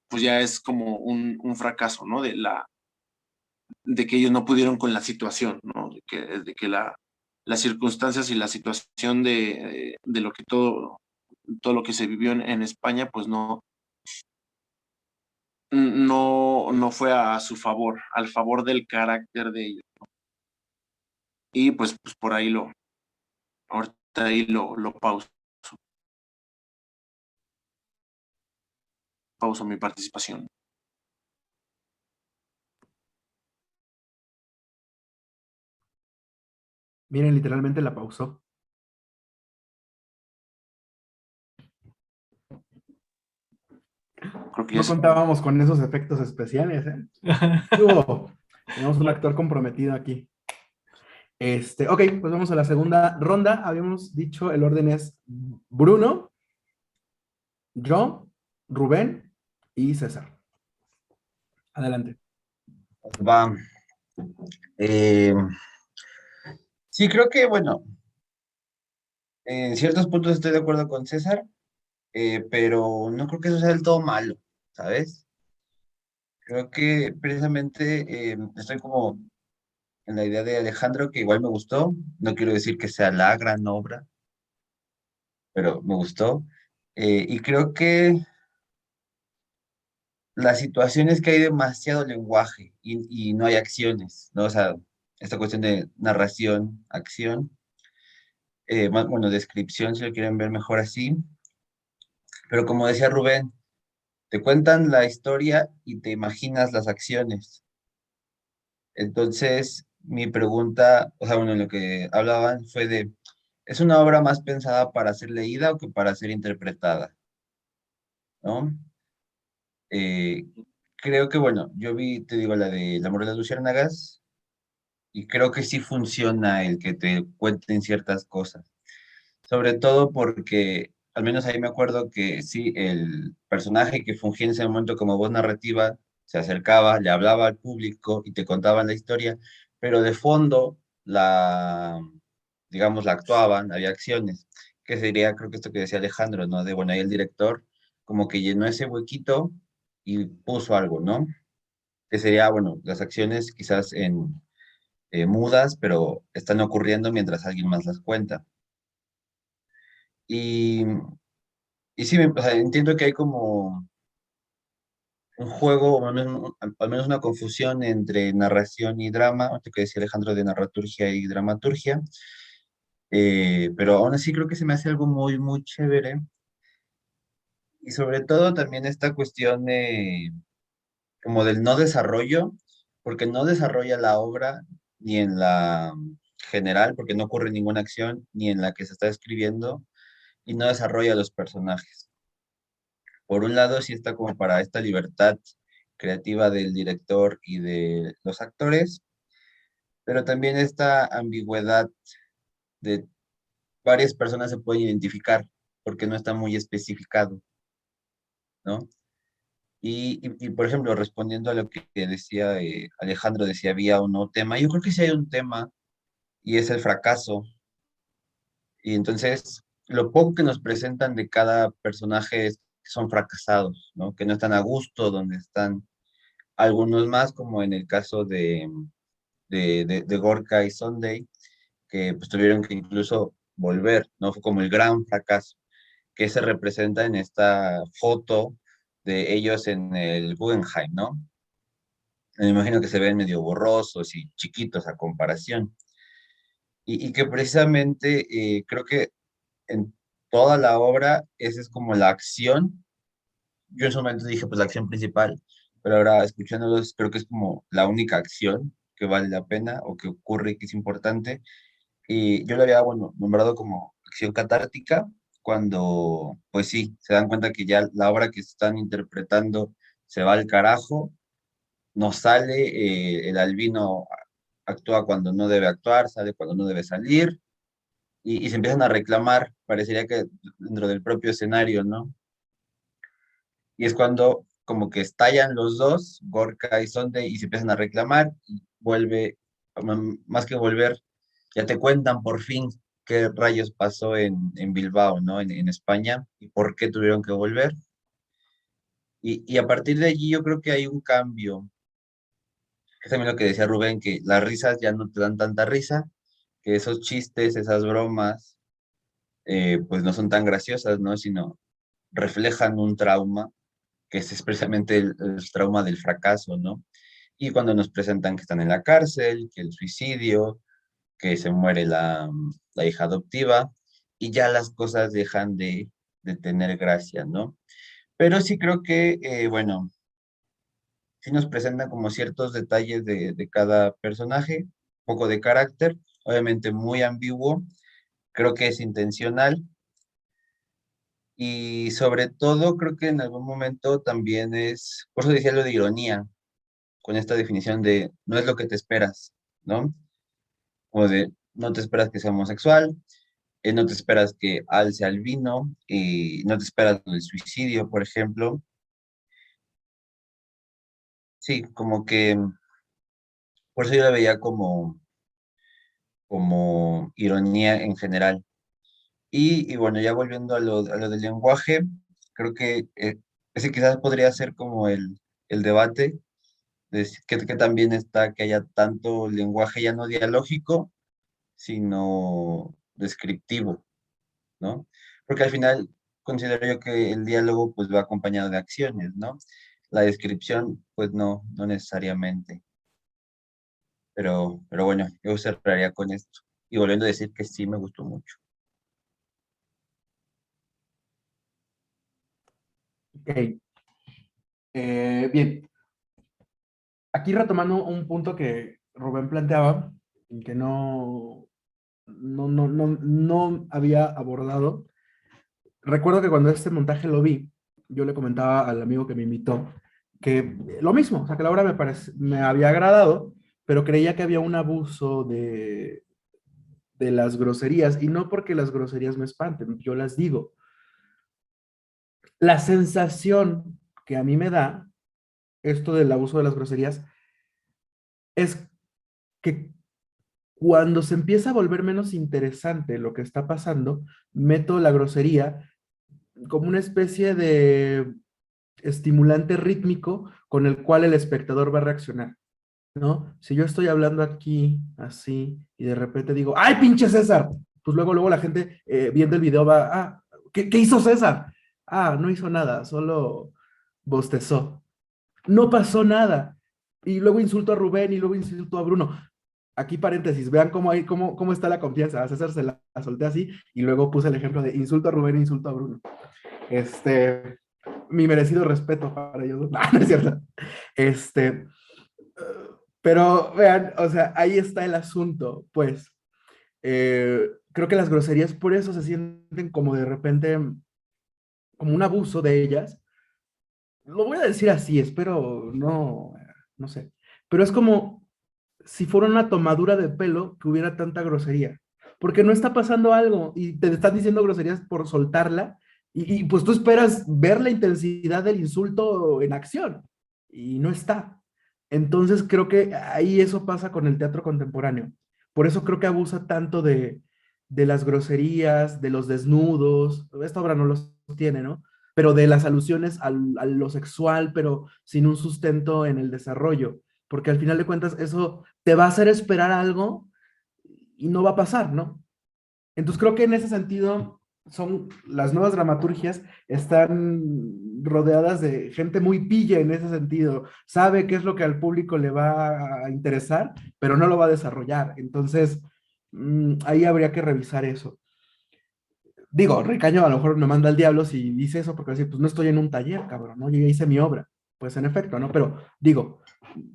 pues ya es como un fracaso, ¿no? De que ellos no pudieron con la situación, ¿no? De que las circunstancias y la situación de lo que todo lo que se vivió en España, pues no fue a su favor, al favor del carácter de ellos. Y pues por ahí ahorita ahí lo pauso mi participación. Miren, literalmente la pausó. Creo que No contábamos con esos efectos especiales, ¿eh? Tenemos un actor comprometido aquí. Ok, pues vamos a la segunda ronda. Habíamos dicho, el orden es Bruno, yo, Rubén y César. Adelante. Va. Eh, sí, creo que, bueno, en ciertos puntos estoy de acuerdo con César, pero no creo que eso sea del todo malo, ¿sabes? Creo que precisamente estoy como en la idea de Alejandro, que igual me gustó. No quiero decir que sea la gran obra, pero me gustó. Y creo que la situación es que hay demasiado lenguaje y no hay acciones, ¿no? O sea, esta cuestión de narración, acción, bueno, descripción, si lo quieren ver mejor así. Pero como decía Rubén, te cuentan la historia y te imaginas las acciones. Entonces, mi pregunta, o sea, bueno, lo que hablaban fue de, ¿es una obra más pensada para ser leída o que para ser interpretada? ¿No? Eh, creo que, bueno, yo vi, te digo, la de El amor de las luciérnagas y creo que sí funciona el que te cuenten ciertas cosas. Sobre todo porque, al menos ahí me acuerdo que sí, el personaje que fungía en ese momento como voz narrativa se acercaba, le hablaba al público y te contaban la historia, pero de fondo digamos, la actuaban, había acciones, que sería, creo que esto que decía Alejandro, ¿no? De, bueno, ahí el director como que llenó ese huequito y puso algo, ¿no? Que sería, bueno, las acciones quizás en mudas, pero están ocurriendo mientras alguien más las cuenta. Y Y sí, o sea, entiendo que hay como un juego, o al menos una confusión entre narración y drama, esto que decía Alejandro de narraturgia y dramaturgia, pero aún así creo que se me hace algo muy, muy chévere. Y sobre todo también esta cuestión como del no desarrollo, porque no desarrolla la obra ni en la general, porque no ocurre ninguna acción, ni en la que se está escribiendo, y no desarrolla los personajes. Por un lado, sí está como para esta libertad creativa del director y de los actores, pero también esta ambigüedad de varias personas se pueden identificar porque no está muy especificado, ¿no? Por ejemplo, respondiendo a lo que decía Alejandro, de si había o no tema, yo creo que sí hay un tema y es el fracaso. Y entonces, lo poco que nos presentan de cada personaje es que son fracasados, ¿no? Que no están a gusto donde están. Algunos más, como en el caso de Gorka y Sunday, que pues tuvieron que incluso volver, ¿no? Fue como el gran fracaso que se representa en esta foto de ellos en el Guggenheim, ¿no? Me imagino que se ven medio borrosos y chiquitos a comparación. Y que precisamente creo que en toda la obra esa es como la acción. Yo en su momento dije, pues la acción principal, pero ahora escuchándolos creo que es como la única acción que vale la pena o que ocurre y que es importante. Y yo lo había, bueno, nombrado como acción catártica, cuando, pues sí, se dan cuenta que ya la obra que están interpretando se va al carajo, no sale, el albino actúa cuando no debe actuar, sale cuando no debe salir, y se empiezan a reclamar, parecería que dentro del propio escenario, ¿no? Y es cuando como que estallan los dos, Gorka y Sonde, y se empiezan a reclamar, y vuelve, más que volver, ya te cuentan por fin qué rayos pasó en Bilbao, ¿no? En España, y por qué tuvieron que volver. Y a partir de allí yo creo que hay un cambio, que es también lo que decía Rubén, que las risas ya no te dan tanta risa, que esos chistes, esas bromas, pues no son tan graciosas, ¿no? Sino reflejan un trauma que es precisamente el trauma del fracaso, ¿no? Y cuando nos presentan que están en la cárcel, que el suicidio, que se muere la hija adoptiva, y ya las cosas dejan de tener gracia, ¿no? Pero sí creo que, bueno, sí nos presentan como ciertos detalles de cada personaje, un poco de carácter, obviamente muy ambiguo, creo que es intencional, y sobre todo creo que en algún momento también es, por eso decía lo de ironía, con esta definición de no es lo que te esperas, ¿no? O de no te esperas que sea homosexual, no te esperas que Al sea albino, y no te esperas el suicidio, por ejemplo. Sí, como que por eso yo la veía como ironía en general. Y bueno, ya volviendo a lo del lenguaje, creo que ese quizás podría ser como el debate, que también está que haya tanto lenguaje ya no dialógico, sino descriptivo, ¿no? Porque al final considero yo que el diálogo pues va acompañado de acciones, ¿no? La descripción pues no necesariamente, pero bueno, yo cerraría con esto. Y volviendo a decir que sí me gustó mucho. Ok, bien, aquí retomando un punto que Rubén planteaba, y que no había abordado. Recuerdo que cuando este montaje lo vi, yo le comentaba al amigo que me invitó que lo mismo, o sea, que la obra me había agradado, pero creía que había un abuso de las groserías, y no porque las groserías me espanten, yo las digo. La sensación que a mí me da esto del abuso de las groserías es que cuando se empieza a volver menos interesante lo que está pasando, meto la grosería como una especie de estimulante rítmico con el cual el espectador va a reaccionar, ¿no? Si yo estoy hablando aquí así y de repente digo, ¡ay, pinche César! Pues luego la gente viendo el video va, ah, ¿qué hizo César? Ah, no hizo nada, solo bostezó. No pasó nada. Y luego insulto a Rubén y luego insulto a Bruno. Aquí paréntesis, vean cómo está la confianza. A César se la solté así y luego puse el ejemplo de insulto a Rubén e insulto a Bruno. Mi merecido respeto para ellos. No, no es cierto. Este, pero vean, o sea, ahí está el asunto, pues. Creo que las groserías por eso se sienten como de repente, como un abuso de ellas. Lo voy a decir así, espero no sé. Pero es como si fuera una tomadura de pelo que hubiera tanta grosería. Porque no está pasando algo y te están diciendo groserías por soltarla y pues tú esperas ver la intensidad del insulto en acción y no está. Entonces creo que ahí eso pasa con el teatro contemporáneo. Por eso creo que abusa tanto de las groserías, de los desnudos. Esta obra no los tiene, ¿no? Pero de las alusiones a lo sexual, pero sin un sustento en el desarrollo. Porque al final de cuentas eso te va a hacer esperar algo y no va a pasar, ¿no? Entonces creo que en ese sentido son las nuevas dramaturgias están rodeadas de gente muy pilla en ese sentido, sabe qué es lo que al público le va a interesar, pero no lo va a desarrollar. Entonces, ahí habría que revisar eso. Digo, Ricaño a lo mejor me manda al diablo si dice eso, porque va a decir, pues no estoy en un taller, cabrón, ¿no? Yo ya hice mi obra. Pues en efecto, ¿no? Pero digo,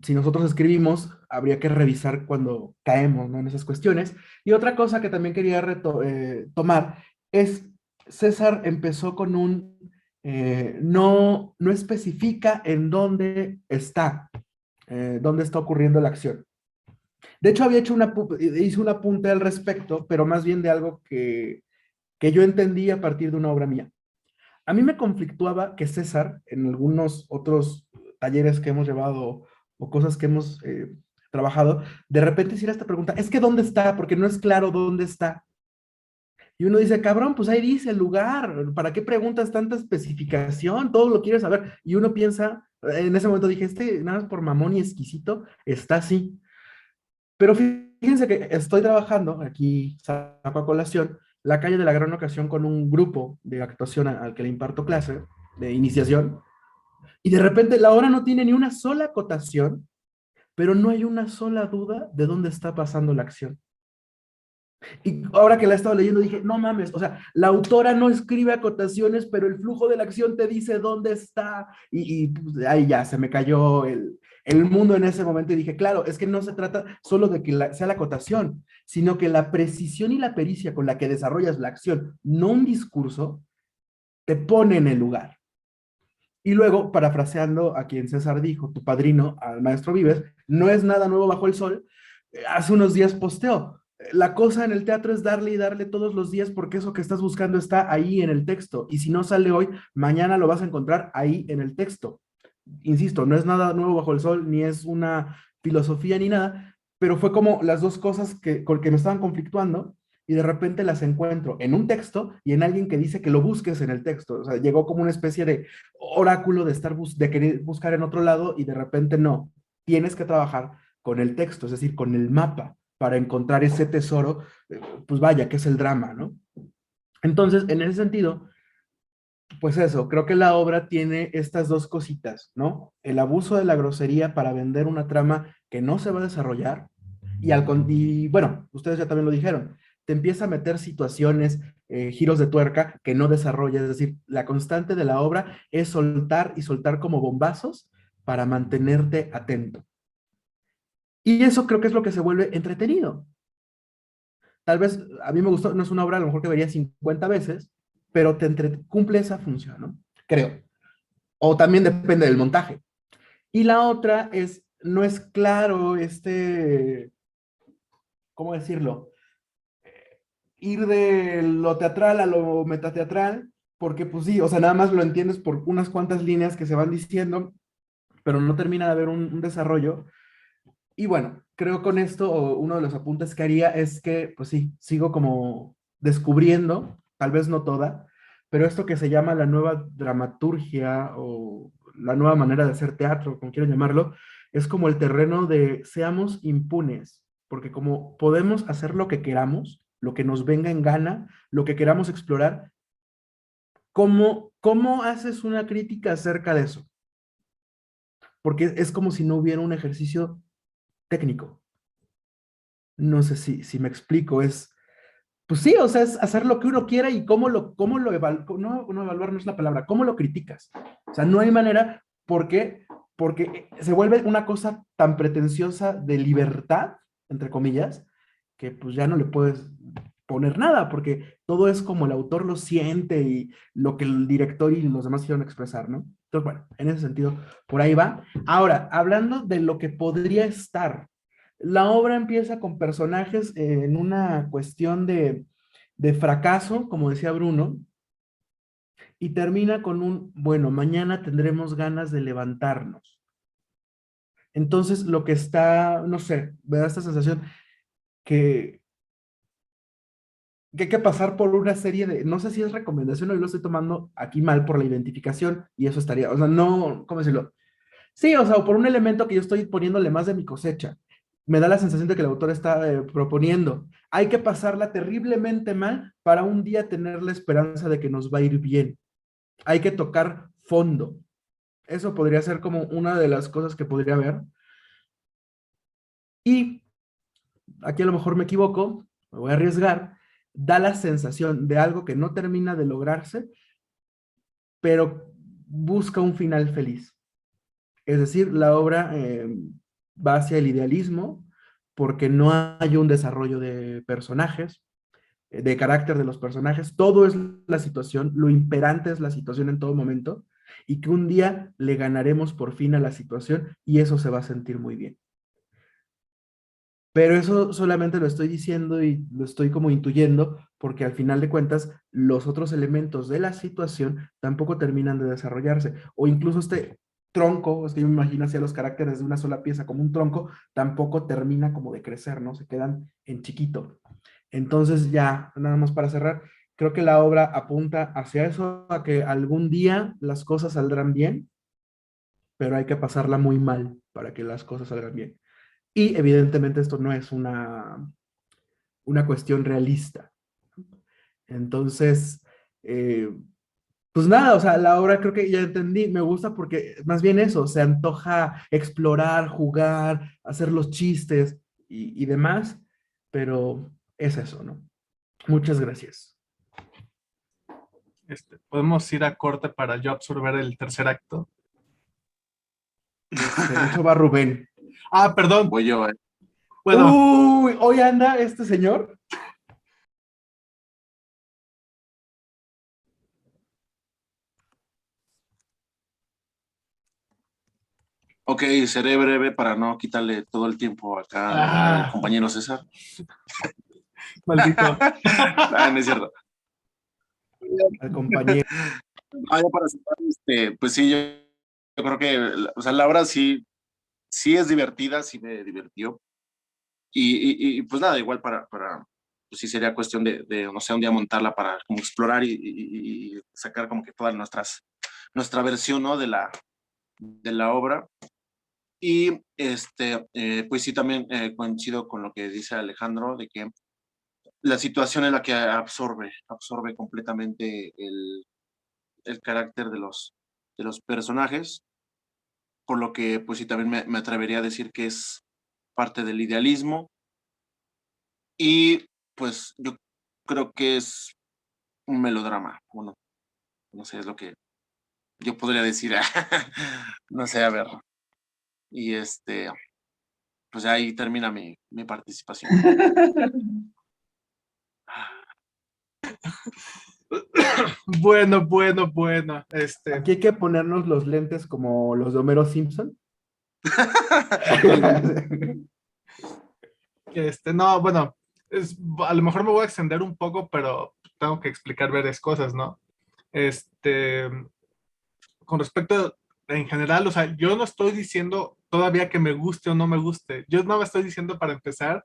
si nosotros escribimos, habría que revisar cuando caemos, ¿no? En esas cuestiones. Y otra cosa que también quería tomar es, César empezó con no especifica en dónde está ocurriendo la acción. De hecho, hice un apunte al respecto, pero más bien de algo que yo entendí a partir de una obra mía. A mí me conflictuaba que César, en algunos otros talleres que hemos llevado o cosas que hemos trabajado, de repente hiciera esta pregunta, es que ¿dónde está? Porque no es claro dónde está. Y uno dice, cabrón, pues ahí dice el lugar, ¿para qué preguntas tanta especificación? Todo lo quieres saber. Y uno piensa, en ese momento dije, nada más por mamón y exquisito, está así. Pero fíjense que estoy trabajando, aquí saco a colación, La calle de la gran ocasión con un grupo de actuación al que le imparto clase de iniciación. Y de repente la obra no tiene ni una sola acotación, pero no hay una sola duda de dónde está pasando la acción. Y ahora que la he estado leyendo dije, no mames, o sea, la autora no escribe acotaciones, pero el flujo de la acción te dice dónde está. Pues, ahí ya se me cayó el mundo en ese momento y dije, claro, es que no se trata solo de que sea la acotación, sino que la precisión y la pericia con la que desarrollas la acción, no un discurso, te pone en el lugar. Y luego, parafraseando a quien César dijo, tu padrino, al maestro Vives, no es nada nuevo bajo el sol. Hace unos días posteó, la cosa en el teatro es darle y darle todos los días porque eso que estás buscando está ahí en el texto. Y si no sale hoy, mañana lo vas a encontrar ahí en el texto. Insisto, no es nada nuevo bajo el sol, ni es una filosofía ni nada, pero fue como las dos cosas que me estaban conflictuando y de repente las encuentro en un texto y en alguien que dice que lo busques en el texto. O sea, llegó como una especie de oráculo de de querer buscar en otro lado y de repente no. Tienes que trabajar con el texto, es decir, con el mapa para encontrar ese tesoro, pues vaya, que es el drama, ¿no? Entonces, en ese sentido, pues eso, creo que la obra tiene estas dos cositas, ¿no? El abuso de la grosería para vender una trama que no se va a desarrollar y bueno, ustedes ya también lo dijeron, te empieza a meter situaciones, giros de tuerca que no desarrolla, es decir, la constante de la obra es soltar y soltar como bombazos para mantenerte atento. Y eso creo que es lo que se vuelve entretenido. Tal vez a mí me gustó, no es una obra a lo mejor que vería 50 veces, pero cumple esa función, ¿no? Creo. O también depende del montaje. Y la otra es, no es claro ¿cómo decirlo? Ir de lo teatral a lo metateatral, porque pues sí, o sea, nada más lo entiendes por unas cuantas líneas que se van diciendo, pero no termina de haber un desarrollo. Y bueno, creo con esto, uno de los apuntes que haría es que, pues sí, sigo como descubriendo, tal vez no toda, pero esto que se llama la nueva dramaturgia o la nueva manera de hacer teatro, como quieran llamarlo, es como el terreno de seamos impunes, porque como podemos hacer lo que queramos, lo que nos venga en gana, lo que queramos explorar, ¿cómo haces una crítica acerca de eso? Porque es como si no hubiera un ejercicio técnico. No sé si me explico, pues sí, o sea, es hacer lo que uno quiera y cómo lo no evaluar no es la palabra, cómo lo criticas. O sea, no hay manera, ¿por qué? Porque se vuelve una cosa tan pretenciosa de libertad, entre comillas, que pues ya no le puedes poner nada, porque todo es como el autor lo siente y lo que el director y los demás quieren expresar, ¿no? Entonces, bueno, en ese sentido, por ahí va. Ahora, hablando de lo que podría estar, la obra empieza con personajes en una cuestión de fracaso, como decía Bruno, y termina con bueno, mañana tendremos ganas de levantarnos. Entonces, lo que está, no sé, me da esta sensación que, que hay que pasar por una serie de, no sé si es recomendación o yo lo estoy tomando aquí mal por la identificación, y eso estaría, o sea, no, ¿cómo decirlo? Sí, o sea, o por un elemento que yo estoy poniéndole más de mi cosecha. Me da la sensación de que el autor está proponiendo. Hay que pasarla terriblemente mal para un día tener la esperanza de que nos va a ir bien. Hay que tocar fondo. Eso podría ser como una de las cosas que podría haber. Y aquí a lo mejor me equivoco, me voy a arriesgar, da la sensación de algo que no termina de lograrse, pero busca un final feliz. Es decir, la obra va hacia el idealismo porque no hay un desarrollo de personajes, de carácter de los personajes, todo es la situación, lo imperante es la situación en todo momento y que un día le ganaremos por fin a la situación y eso se va a sentir muy bien. Pero eso solamente lo estoy diciendo y lo estoy como intuyendo porque al final de cuentas los otros elementos de la situación tampoco terminan de desarrollarse. O incluso este tronco, es que yo me imagino así a los caracteres de una sola pieza como un tronco, tampoco termina como de crecer, ¿no? Se quedan en chiquito. Entonces ya, nada más para cerrar, creo que la obra apunta hacia eso, a que algún día las cosas saldrán bien, pero hay que pasarla muy mal para que las cosas salgan bien. Y evidentemente esto no es una cuestión realista. Entonces, eh, Pues nada, o sea, la obra creo que ya entendí, me gusta porque más bien eso, se antoja explorar, jugar, hacer los chistes y demás, pero es eso, ¿no? Muchas gracias. Podemos ir a corte para yo absorber el tercer acto. De hecho va Rubén. Ah, perdón. Voy yo, Bueno, Uy, hoy anda este señor. Ok, seré breve para no quitarle todo el tiempo acá al compañero César. maldito. No es cierto. Al compañero. Ya para cerrar, pues sí, yo creo que, o sea, la obra sí es divertida, sí me divirtió. Y pues nada, igual pues sí sería cuestión no sé, un día montarla para como explorar y sacar como que toda nuestra versión, ¿no? De la obra. Y pues sí, también coincido con lo que dice Alejandro, de que la situación en la que absorbe completamente el carácter de los personajes, por lo que pues sí, también me atrevería a decir que es parte del idealismo y pues yo creo que es un melodrama, bueno, no sé, es lo que yo podría decir, no sé, a ver, y pues ahí termina mi participación. Bueno, bueno, bueno. Aquí hay que ponernos los lentes como los de Homero Simpson. No, bueno, a lo mejor me voy a extender un poco, pero tengo que explicar varias cosas, ¿no? Este, con respecto, en general, o sea, yo no estoy diciendo todavía que me guste o no me guste. Yo no me estoy diciendo para empezar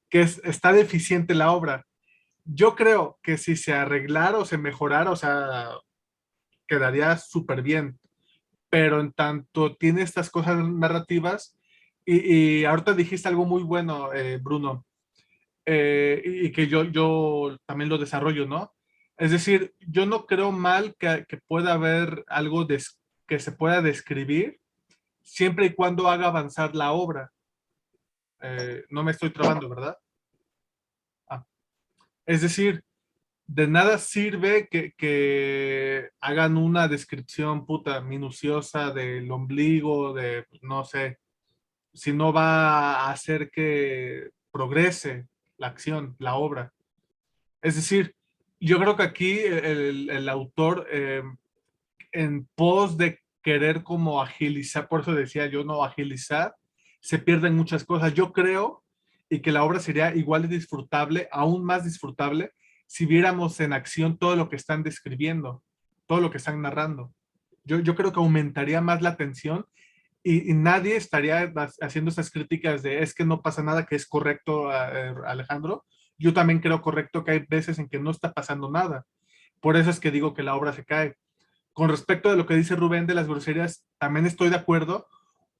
que está deficiente la obra. Yo creo que si se arreglara o se mejorara, o sea, quedaría súper bien. Pero en tanto tiene estas cosas narrativas, y ahorita dijiste algo muy bueno, Bruno, y que yo también lo desarrollo, ¿no? Es decir, yo no creo mal que pueda haber algo que se pueda describir siempre y cuando haga avanzar la obra. No me estoy trabando, ¿verdad? Ah. Es decir, de nada sirve que hagan una descripción puta minuciosa del ombligo, de no sé, si no va a hacer que progrese la acción, la obra. Es decir, yo creo que aquí el autor, en pos de querer como agilizar, por eso decía yo no agilizar, se pierden muchas cosas. Yo creo y que la obra sería igual de disfrutable, aún más disfrutable, si viéramos en acción todo lo que están describiendo, todo lo que están narrando. Yo creo que aumentaría más la tensión y nadie estaría haciendo esas críticas de es que no pasa nada, que es correcto, Alejandro. Yo también creo correcto que hay veces en que no está pasando nada. Por eso es que digo que la obra se cae. Con respecto de lo que dice Rubén de las groserías, también estoy de acuerdo,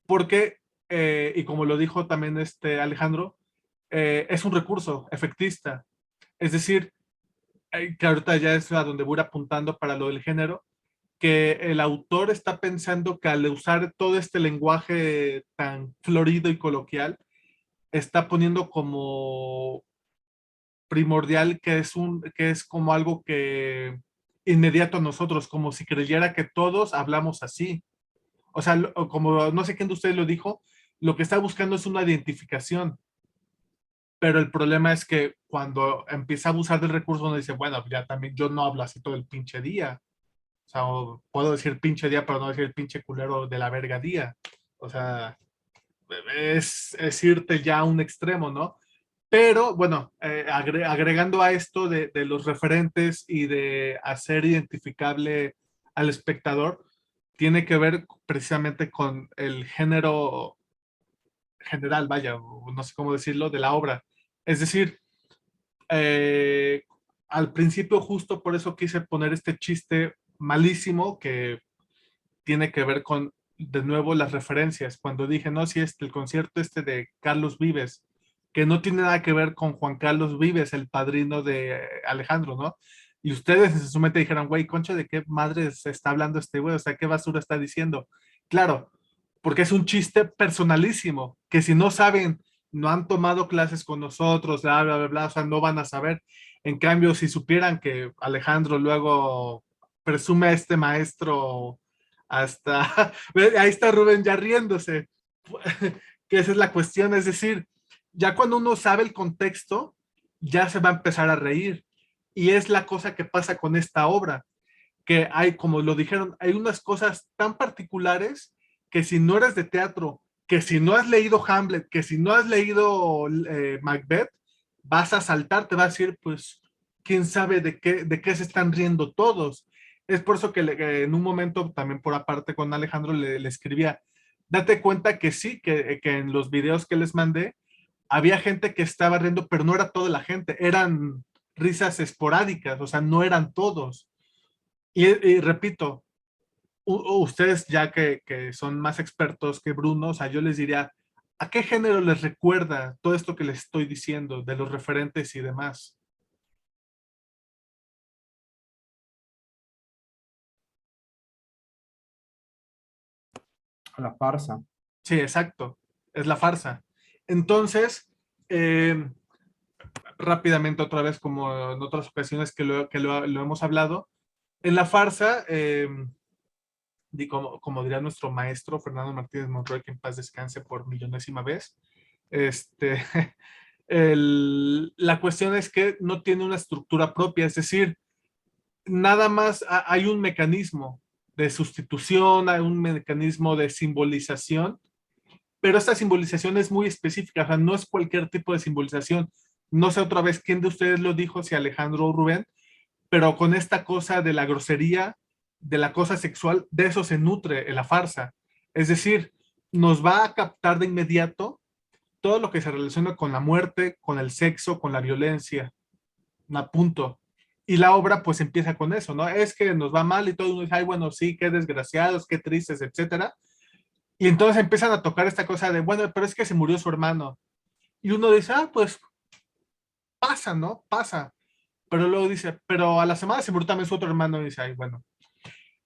porque, y como lo dijo también Alejandro, es un recurso efectista. Es decir, que ahorita ya es a donde voy apuntando para lo del género, que el autor está pensando que al usar todo este lenguaje tan florido y coloquial, está poniendo como primordial que es como algo que inmediato a nosotros, como si creyera que todos hablamos así. O sea, como no sé quién de ustedes lo dijo, lo que está buscando es una identificación, pero el problema es que cuando empieza a abusar del recurso, uno dice, bueno, ya también yo no hablo así todo el pinche día. O sea, puedo decir pinche día, pero no decir pinche culero de la verga día. O sea, es irte ya a un extremo, ¿no? Pero bueno, agregando a esto de los referentes y de hacer identificable al espectador, tiene que ver precisamente con el género general, vaya, no sé cómo decirlo, de la obra. Es decir, eh, al principio justo por eso quise poner este chiste malísimo que tiene que ver con, de nuevo, las referencias. Cuando dije, no, si el concierto de Carlos Vives, que no tiene nada que ver con Juan Carlos Vives, el padrino de Alejandro, ¿no? y ustedes en su mente dijeran, güey, concha, ¿de qué madre se está hablando este güey? O sea, ¿qué basura está diciendo? Claro, porque es un chiste personalísimo, que si no saben, no han tomado clases con nosotros, bla, bla, bla, bla, o sea, no van a saber. En cambio, si supieran que Alejandro luego presume a este maestro hasta, ahí está Rubén ya riéndose, que esa es la cuestión, es decir, ya cuando uno sabe el contexto, ya se va a empezar a reír. Y es la cosa que pasa con esta obra, que hay, como lo dijeron, hay unas cosas tan particulares que si no eres de teatro, que si no has leído Hamlet, que si no has leído Macbeth, vas a saltar, te vas a decir, pues, quién sabe de qué se están riendo todos. Es por eso que en un momento, también por aparte con Alejandro, le escribía, date cuenta que sí, que en los videos que les mandé, había gente que estaba riendo, pero no era toda la gente, eran risas esporádicas, o sea, no eran todos. Y repito, ustedes ya que son más expertos que Bruno, o sea, yo les diría, ¿a qué género les recuerda todo esto que les estoy diciendo de los referentes y demás? A la farsa. Sí, exacto, es la farsa. Entonces, eh, rápidamente otra vez, como en otras ocasiones lo hemos hablado, en la farsa, como diría nuestro maestro Fernando Martínez Monroy, que en paz descanse por millonésima vez, este, la cuestión es que no tiene una estructura propia, es decir, nada más hay un mecanismo de sustitución, hay un mecanismo de simbolización, pero esta simbolización es muy específica, o sea, no es cualquier tipo de simbolización. No sé otra vez quién de ustedes lo dijo, si Alejandro o Rubén, pero con esta cosa de la grosería, de la cosa sexual, de eso se nutre la farsa. Es decir, nos va a captar de inmediato todo lo que se relaciona con la muerte, con el sexo, con la violencia, a punto. Y la obra pues empieza con eso, ¿no? Es que nos va mal y todo uno dice, ay, bueno, sí, qué desgraciados, qué tristes, etcétera. Y entonces empiezan a tocar esta cosa de, bueno, pero es que se murió su hermano. Y uno dice, ah, pues pasa, ¿no? Pasa. Pero luego dice, pero a la semana se murió también su otro hermano y dice, ay, bueno.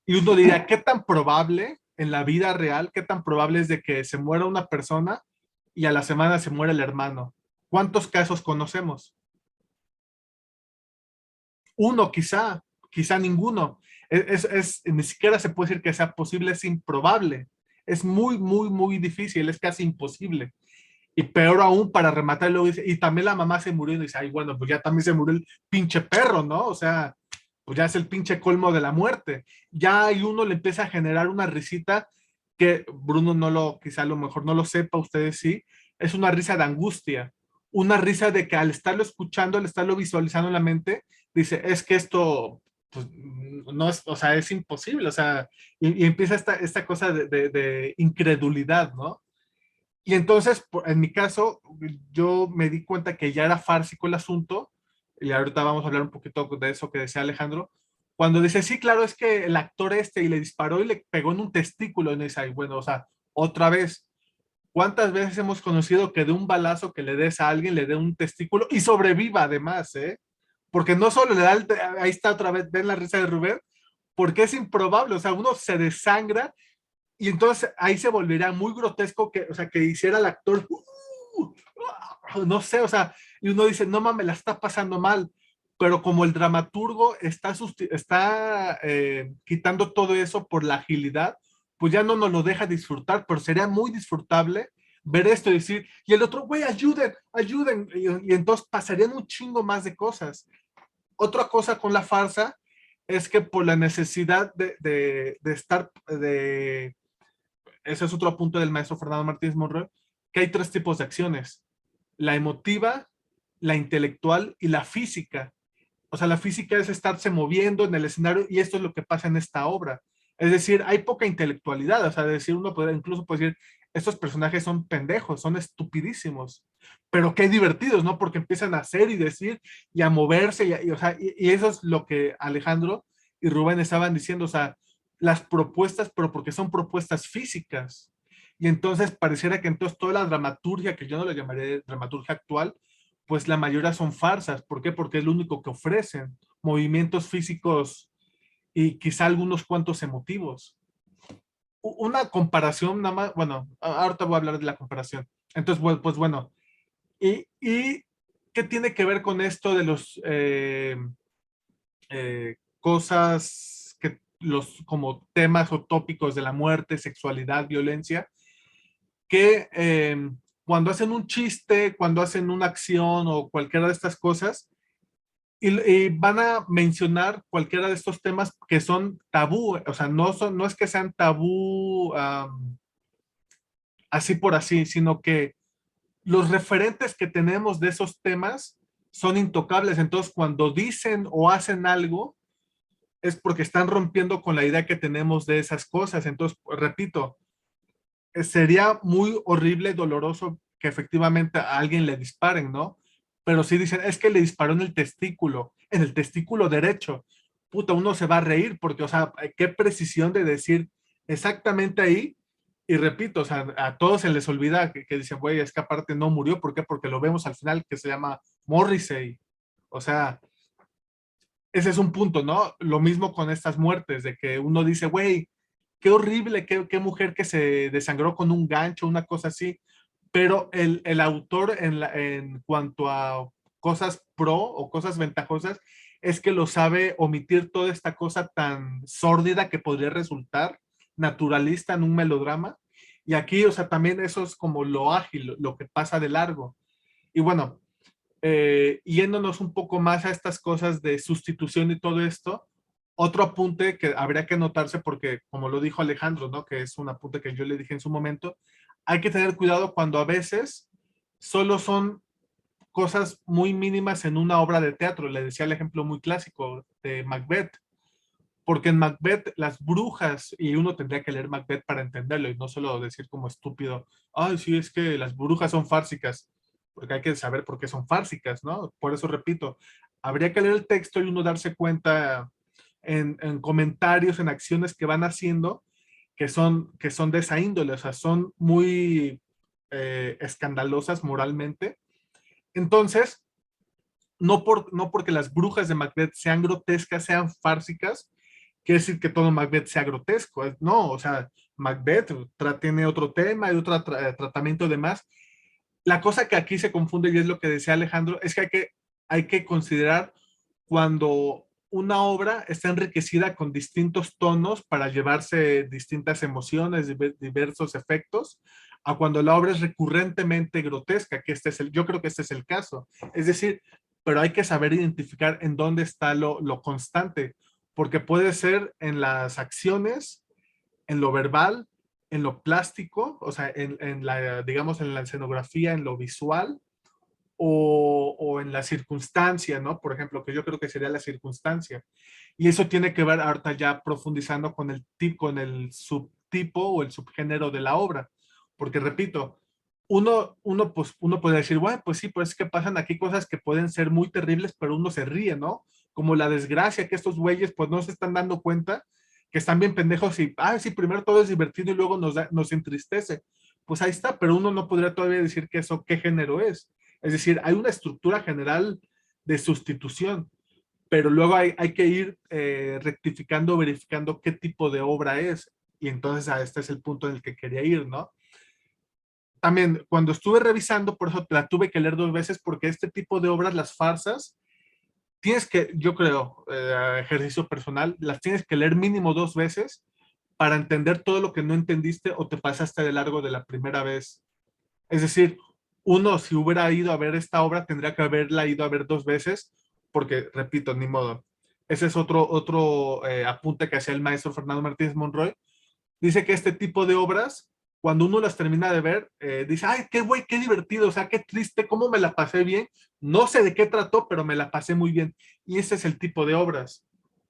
Y uno diría, ¿qué tan probable en la vida real, qué tan probable es de que se muera una persona y a la semana se muere el hermano? ¿Cuántos casos conocemos? Uno, quizá ninguno. Ni siquiera se puede decir que sea posible, es improbable. Es muy, muy, muy difícil, es casi imposible. Y peor aún, para rematar, luego dice, y también la mamá se murió y dice, ay, bueno, pues ya también se murió el pinche perro, ¿no? O sea, pues ya es el pinche colmo de la muerte. Ya hay uno le empieza a generar una risita que Bruno quizá a lo mejor no lo sepa, ustedes sí, es una risa de angustia, una risa de que al estarlo escuchando, al estarlo visualizando en la mente, dice, es que esto, pues, no es, o sea, es imposible, o sea, y empieza esta cosa de incredulidad, ¿no? Y entonces, en mi caso, yo me di cuenta que ya era fársico el asunto, y ahorita vamos a hablar un poquito de eso que decía Alejandro, cuando dice, sí, claro, es que el actor y le disparó y le pegó en un testículo, y dice, ay, bueno, o sea, otra vez, ¿cuántas veces hemos conocido que de un balazo que le des a alguien le dé un testículo y sobreviva además, eh? Porque no solo le da, ahí está otra vez, ven la risa de Rubén, porque es improbable, o sea, uno se desangra y entonces ahí se volvería muy grotesco que, o sea, que hiciera el actor, no sé, o sea, y uno dice, no mames, la está pasando mal, pero como el dramaturgo está quitando todo eso por la agilidad, pues ya no nos lo deja disfrutar, pero sería muy disfrutable ver esto y decir, y el otro, güey, ayuden, ayuden, y entonces pasarían un chingo más de cosas. Otra cosa con la farsa es que por la necesidad de estar, ese es otro punto del maestro Fernando Martínez Monroy, que hay tres tipos de acciones: la emotiva, la intelectual y la física. O sea, la física es estarse moviendo en el escenario y esto es lo que pasa en esta obra. Es decir, hay poca intelectualidad, o sea, decir, uno puede, incluso puede decir, estos personajes son pendejos, son estupidísimos, pero qué divertidos, ¿no? Porque empiezan a hacer y decir y a moverse, o sea, y eso es lo que Alejandro y Rubén estaban diciendo, o sea, las propuestas, pero porque son propuestas físicas. Y entonces pareciera que entonces toda la dramaturgia, que yo no le llamaré dramaturgia actual, pues la mayoría son farsas. ¿Por qué? Porque es lo único que ofrecen. movimientos físicos y quizá algunos cuantos emotivos. Una comparación nada más, bueno, ahorita voy a hablar de la comparación. Entonces, pues bueno, ¿y qué tiene que ver con esto de los cosas que los como temas o tópicos de la muerte, sexualidad, violencia, que cuando hacen un chiste, cuando hacen una acción o cualquiera de estas cosas, y van a mencionar cualquiera de estos temas que son tabú, o sea, no es que sean tabú así por así, sino que los referentes que tenemos de esos temas son intocables. Entonces, cuando dicen o hacen algo, es porque están rompiendo con la idea que tenemos de esas cosas. Entonces, repito, sería muy horrible, doloroso que efectivamente a alguien le disparen, ¿no? Pero si dicen, es que le disparó en el testículo derecho, puta, uno se va a reír porque, o sea, qué precisión de decir exactamente ahí. Y repito, o sea, a todos se les olvida que dicen, güey, es que aparte no murió. ¿Por qué? Porque lo vemos al final que se llama Morrissey. O sea, ese es un punto, ¿no? Lo mismo con estas muertes, de que uno dice, güey, qué horrible, qué mujer que se desangró con un gancho, una cosa así, pero el autor en cuanto a cosas pro o cosas ventajosas, es que lo sabe omitir toda esta cosa tan sórdida que podría resultar naturalista en un melodrama. Y aquí, o sea, también eso es como lo ágil, lo que pasa de largo. Y bueno, yéndonos un poco más a estas cosas de sustitución y todo esto, otro apunte que habría que notarse porque, como lo dijo Alejandro, ¿no? Que es un apunte que yo le dije en su momento, hay que tener cuidado cuando a veces solo son cosas muy mínimas en una obra de teatro. Le decía el ejemplo muy clásico de Macbeth, porque en Macbeth las brujas, y uno tendría que leer Macbeth para entenderlo y no solo decir como estúpido, ay, sí, es que las brujas son fársicas, porque hay que saber por qué son fársicas, ¿no? Por eso repito, habría que leer el texto y uno darse cuenta en comentarios, en acciones que van haciendo, que son de esa índole, o sea, son muy escandalosas moralmente. Entonces, no porque las brujas de Macbeth sean grotescas, sean fársicas, quiere decir que todo Macbeth sea grotesco. No, o sea, Macbeth tiene otro tema y otro tratamiento de más. La cosa que aquí se confunde, y es lo que decía Alejandro, es que hay que considerar cuando una obra está enriquecida con distintos tonos para llevarse distintas emociones, diversos efectos, a cuando la obra es recurrentemente grotesca, que yo creo que este es el caso. Es decir, pero hay que saber identificar en dónde está lo constante, porque puede ser en las acciones, en lo verbal, en lo plástico, o sea, digamos, en la escenografía, en lo visual, o en la circunstancia, ¿no? Por ejemplo, que yo creo que sería la circunstancia. Y eso tiene que ver ahorita ya profundizando con el subtipo o el subgénero de la obra. Porque repito, uno puede decir, bueno, pues sí, pues es que pasan aquí cosas que pueden ser muy terribles, pero uno se ríe, ¿no? Como la desgracia que estos güeyes pues no se están dando cuenta que están bien pendejos y, sí, primero todo es divertido y luego nos entristece. Pues ahí está, pero uno no podría todavía decir que eso, qué género es. Es decir, hay una estructura general de sustitución, pero luego hay que ir rectificando, verificando qué tipo de obra es. Y entonces este es el punto en el que quería ir, ¿no? También cuando estuve revisando, por eso la tuve que leer 2 veces, porque este tipo de obras, las farsas, tienes que, yo creo, ejercicio personal, las tienes que leer mínimo 2 veces para entender todo lo que no entendiste o te pasaste de largo de la primera vez. Es decir, uno si hubiera ido a ver esta obra tendría que haberla ido a ver 2 veces, porque, repito, ni modo. Ese es otro apunte que hacía el maestro Fernando Martínez Monroy. Dice que este tipo de obras, cuando uno las termina de ver, dice, ay, qué güey, qué divertido, o sea, qué triste, cómo me la pasé bien. No sé de qué trató, pero me la pasé muy bien. Y ese es el tipo de obras.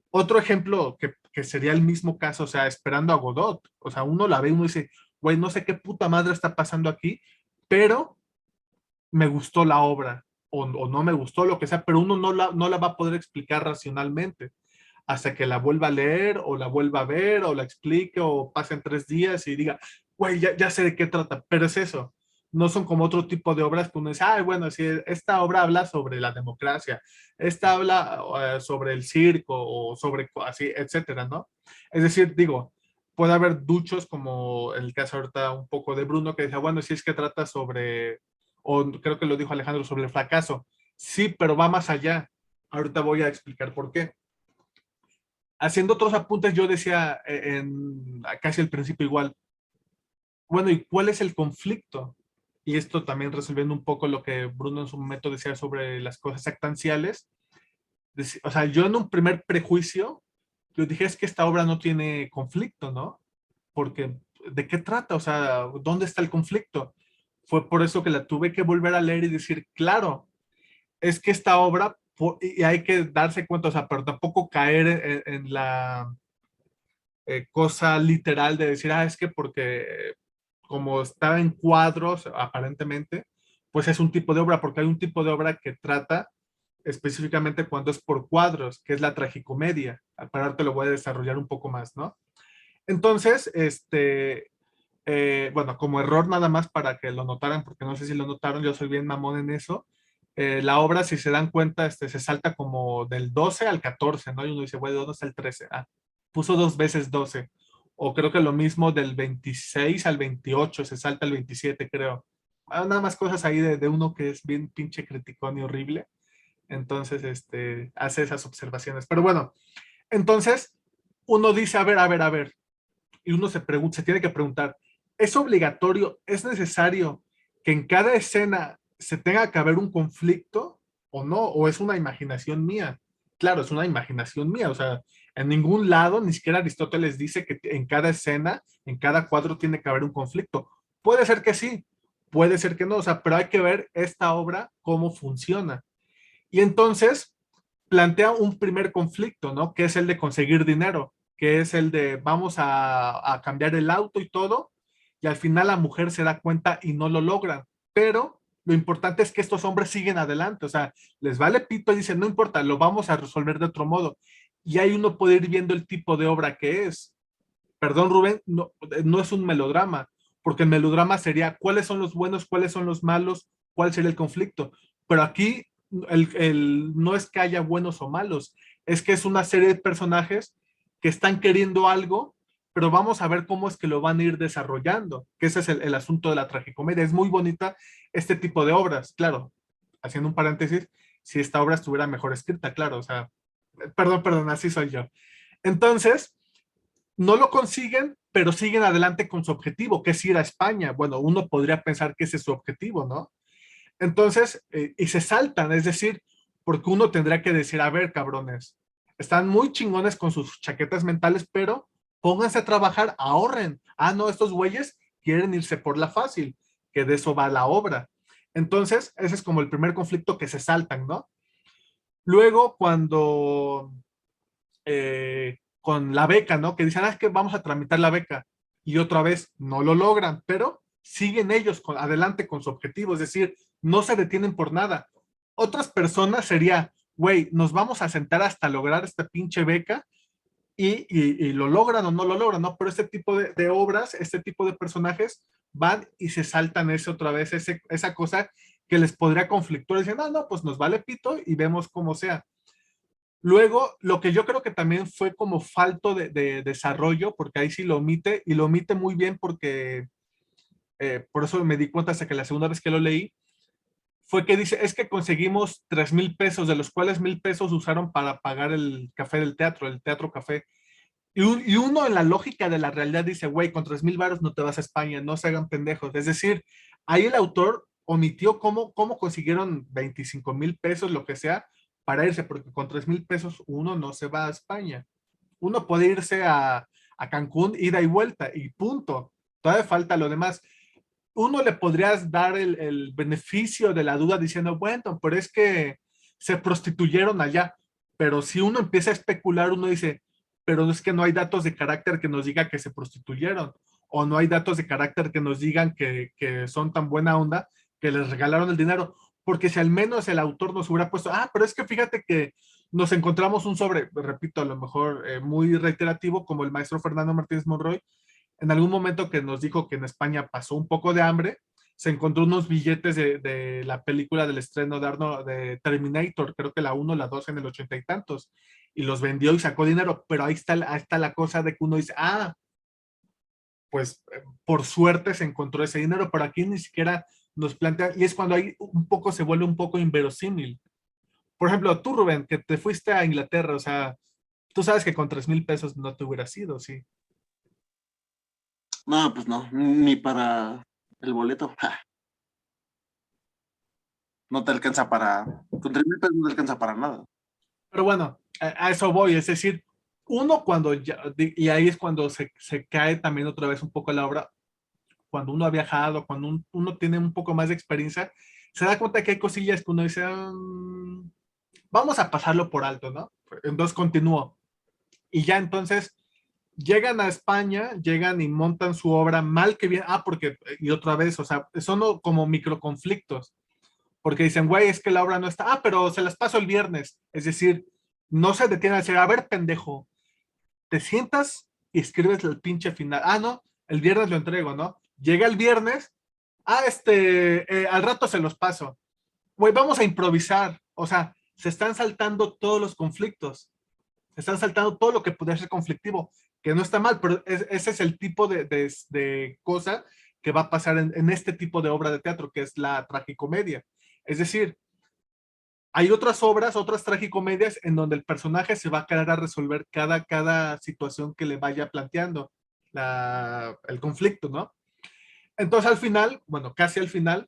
Otro ejemplo que sería el mismo caso, o sea, Esperando a Godot. O sea, uno la ve y uno dice, güey, no sé qué puta madre está pasando aquí, pero me gustó la obra, o no me gustó, lo que sea, pero uno no la va a poder explicar racionalmente hasta que la vuelva a leer, o la vuelva a ver, o la explique, o pasen 3 días y diga, güey, ya sé de qué trata, pero es eso. no son como otro tipo de obras que uno dice, ah, bueno, si esta obra habla sobre la democracia, esta habla sobre el circo o sobre así, etcétera, ¿no? Es decir, digo, puede haber duchos como el caso ahorita un poco de Bruno que dice, bueno, si es que trata sobre, o creo que lo dijo Alejandro, sobre el fracaso. Sí, pero va más allá. Ahorita voy a explicar por qué. Haciendo otros apuntes, yo decía casi al principio igual, bueno, ¿y cuál es el conflicto? Y esto también resolviendo un poco lo que Bruno en su momento decía sobre las cosas actanciales. O sea, yo en un primer prejuicio, yo dije, es que esta obra no tiene conflicto, ¿no? Porque, ¿de qué trata? O sea, ¿dónde está el conflicto? Fue por eso que la tuve que volver a leer y decir, claro, es que esta obra, y hay que darse cuenta, o sea, pero tampoco caer en la cosa literal de decir, ah, es que porque como está en cuadros, aparentemente, pues es un tipo de obra, porque hay un tipo de obra que trata específicamente cuando es por cuadros, que es la tragicomedia. Para te lo voy a desarrollar un poco más, ¿no? Entonces, bueno, como error nada más para que lo notaran, porque no sé si lo notaron, yo soy bien mamón en eso. La obra, si se dan cuenta, se salta como del 12 al 14, ¿no? Y uno dice, bueno, ¿dónde está el 13? Ah, puso dos veces 12. O creo que lo mismo del 26 al 28, se salta el 27, creo. Ah, nada más cosas ahí de uno que es bien pinche criticón y horrible. Entonces, hace esas observaciones. Pero bueno, entonces uno dice, a ver, y uno se pregunta, se tiene que preguntar, ¿es obligatorio, es necesario que en cada escena se tenga que haber un conflicto o no? ¿O es una imaginación mía? Claro, es una imaginación mía, o sea, en ningún lado, ni siquiera Aristóteles dice que en cada escena, en cada cuadro tiene que haber un conflicto. Puede ser que sí, puede ser que no, o sea, pero hay que ver esta obra cómo funciona. Y entonces plantea un primer conflicto, ¿no? Que es el de conseguir dinero, que es el de vamos a cambiar el auto y todo, y al final la mujer se da cuenta y no lo logran. Pero lo importante es que estos hombres siguen adelante, o sea, les vale pito y dicen, no importa, lo vamos a resolver de otro modo. Y ahí uno puede ir viendo el tipo de obra que es. Perdón, Rubén, no, no es un melodrama, porque el melodrama sería cuáles son los buenos, cuáles son los malos, cuál sería el conflicto. Pero aquí no es que haya buenos o malos, es que es una serie de personajes que están queriendo algo, pero vamos a ver cómo es que lo van a ir desarrollando, que ese es el asunto de la tragicomedia. Es muy bonita este tipo de obras, claro, haciendo un paréntesis, si esta obra estuviera mejor escrita, claro, o sea, perdón, así soy yo. Entonces, no lo consiguen, pero siguen adelante con su objetivo, que es ir a España. Bueno, uno podría pensar que ese es su objetivo, ¿no? Entonces, y se saltan, es decir, porque uno tendría que decir, a ver, cabrones, están muy chingones con sus chaquetas mentales, pero pónganse a trabajar, ahorren. Ah, no, estos güeyes quieren irse por la fácil, que de eso va la obra. Entonces, ese es como el primer conflicto que se saltan, ¿no? Luego, cuando con la beca, ¿no? Que dicen, ah, es que vamos a tramitar la beca. Y otra vez no lo logran, pero siguen ellos adelante con su objetivo, es decir, no se detienen por nada. Otras personas sería, güey, nos vamos a sentar hasta lograr esta pinche beca y lo logran o no lo logran, ¿no? Pero este tipo de obras, este tipo de personajes van y se saltan ese otra vez, esa cosa que les podría conflictuar. Dicen, ah, no, pues nos vale pito y vemos cómo sea. Luego, lo que yo creo que también fue como falto de desarrollo, porque ahí sí lo omite, y lo omite muy bien porque, por eso me di cuenta hasta que la segunda vez que lo leí, fue que dice, es que conseguimos 3,000 pesos, de los cuales 1,000 pesos usaron para pagar el café del teatro, el teatro café. Y uno en la lógica de la realidad dice, güey, con 3,000 varos no te vas a España, no se hagan pendejos. Es decir, ahí el autor omitió cómo consiguieron 25,000 pesos, lo que sea, para irse, porque con 3,000 pesos uno no se va a España. Uno puede irse a Cancún, ida y vuelta, y punto. Todavía falta lo demás. Uno le podrías dar el beneficio de la duda diciendo, bueno, pero es que se prostituyeron allá. Pero si uno empieza a especular, uno dice, pero es que no hay datos de carácter que nos diga que se prostituyeron, o no hay datos de carácter que nos digan que son tan buena onda que les regalaron el dinero, porque si al menos el autor nos hubiera puesto, ah, pero es que fíjate que nos encontramos un sobre, repito, a lo mejor muy reiterativo, como el maestro Fernando Martínez Monroy, en algún momento que nos dijo que en España pasó un poco de hambre se encontró unos billetes de la película del estreno de Arnold, de Terminator, creo que la 1, la 2 en el 80 y tantos, y los vendió y sacó dinero, pero ahí está la cosa de que uno dice, pues por suerte se encontró ese dinero, pero aquí ni siquiera nos plantea, y es cuando ahí un poco se vuelve un poco inverosímil. Por ejemplo, tú, Rubén, que te fuiste a Inglaterra, o sea, tú sabes que con 3,000 pesos no te hubiera sido, ¿sí? No, pues no, ni para el boleto. No te alcanza con 3,000 pesos no te alcanza para nada. Pero bueno, a eso voy, es decir, uno cuando ya, y ahí es cuando se cae también otra vez un poco la obra, cuando uno ha viajado, cuando uno tiene un poco más de experiencia, se da cuenta que hay cosillas que uno dice, vamos a pasarlo por alto, ¿no? Entonces continúo. Y ya entonces llegan a España, llegan y montan su obra mal que bien, porque, y otra vez, o sea, son como microconflictos, porque dicen, güey, es que la obra no está, pero se las paso el viernes, es decir, no se detienen a decir, a ver, pendejo, te sientas y escribes el pinche final, no, el viernes lo entrego, ¿no? Llega el viernes, al rato se los paso, güey, vamos a improvisar, o sea, se están saltando todos los conflictos, se están saltando todo lo que pudiera ser conflictivo, que no está mal, pero ese es el tipo de cosa que va a pasar en este tipo de obra de teatro, que es la tragicomedia. Es decir, hay otras obras, otras tragicomedias, en donde el personaje se va a quedar a resolver cada situación que le vaya planteando, el conflicto, ¿no? Entonces al final, bueno, casi al final,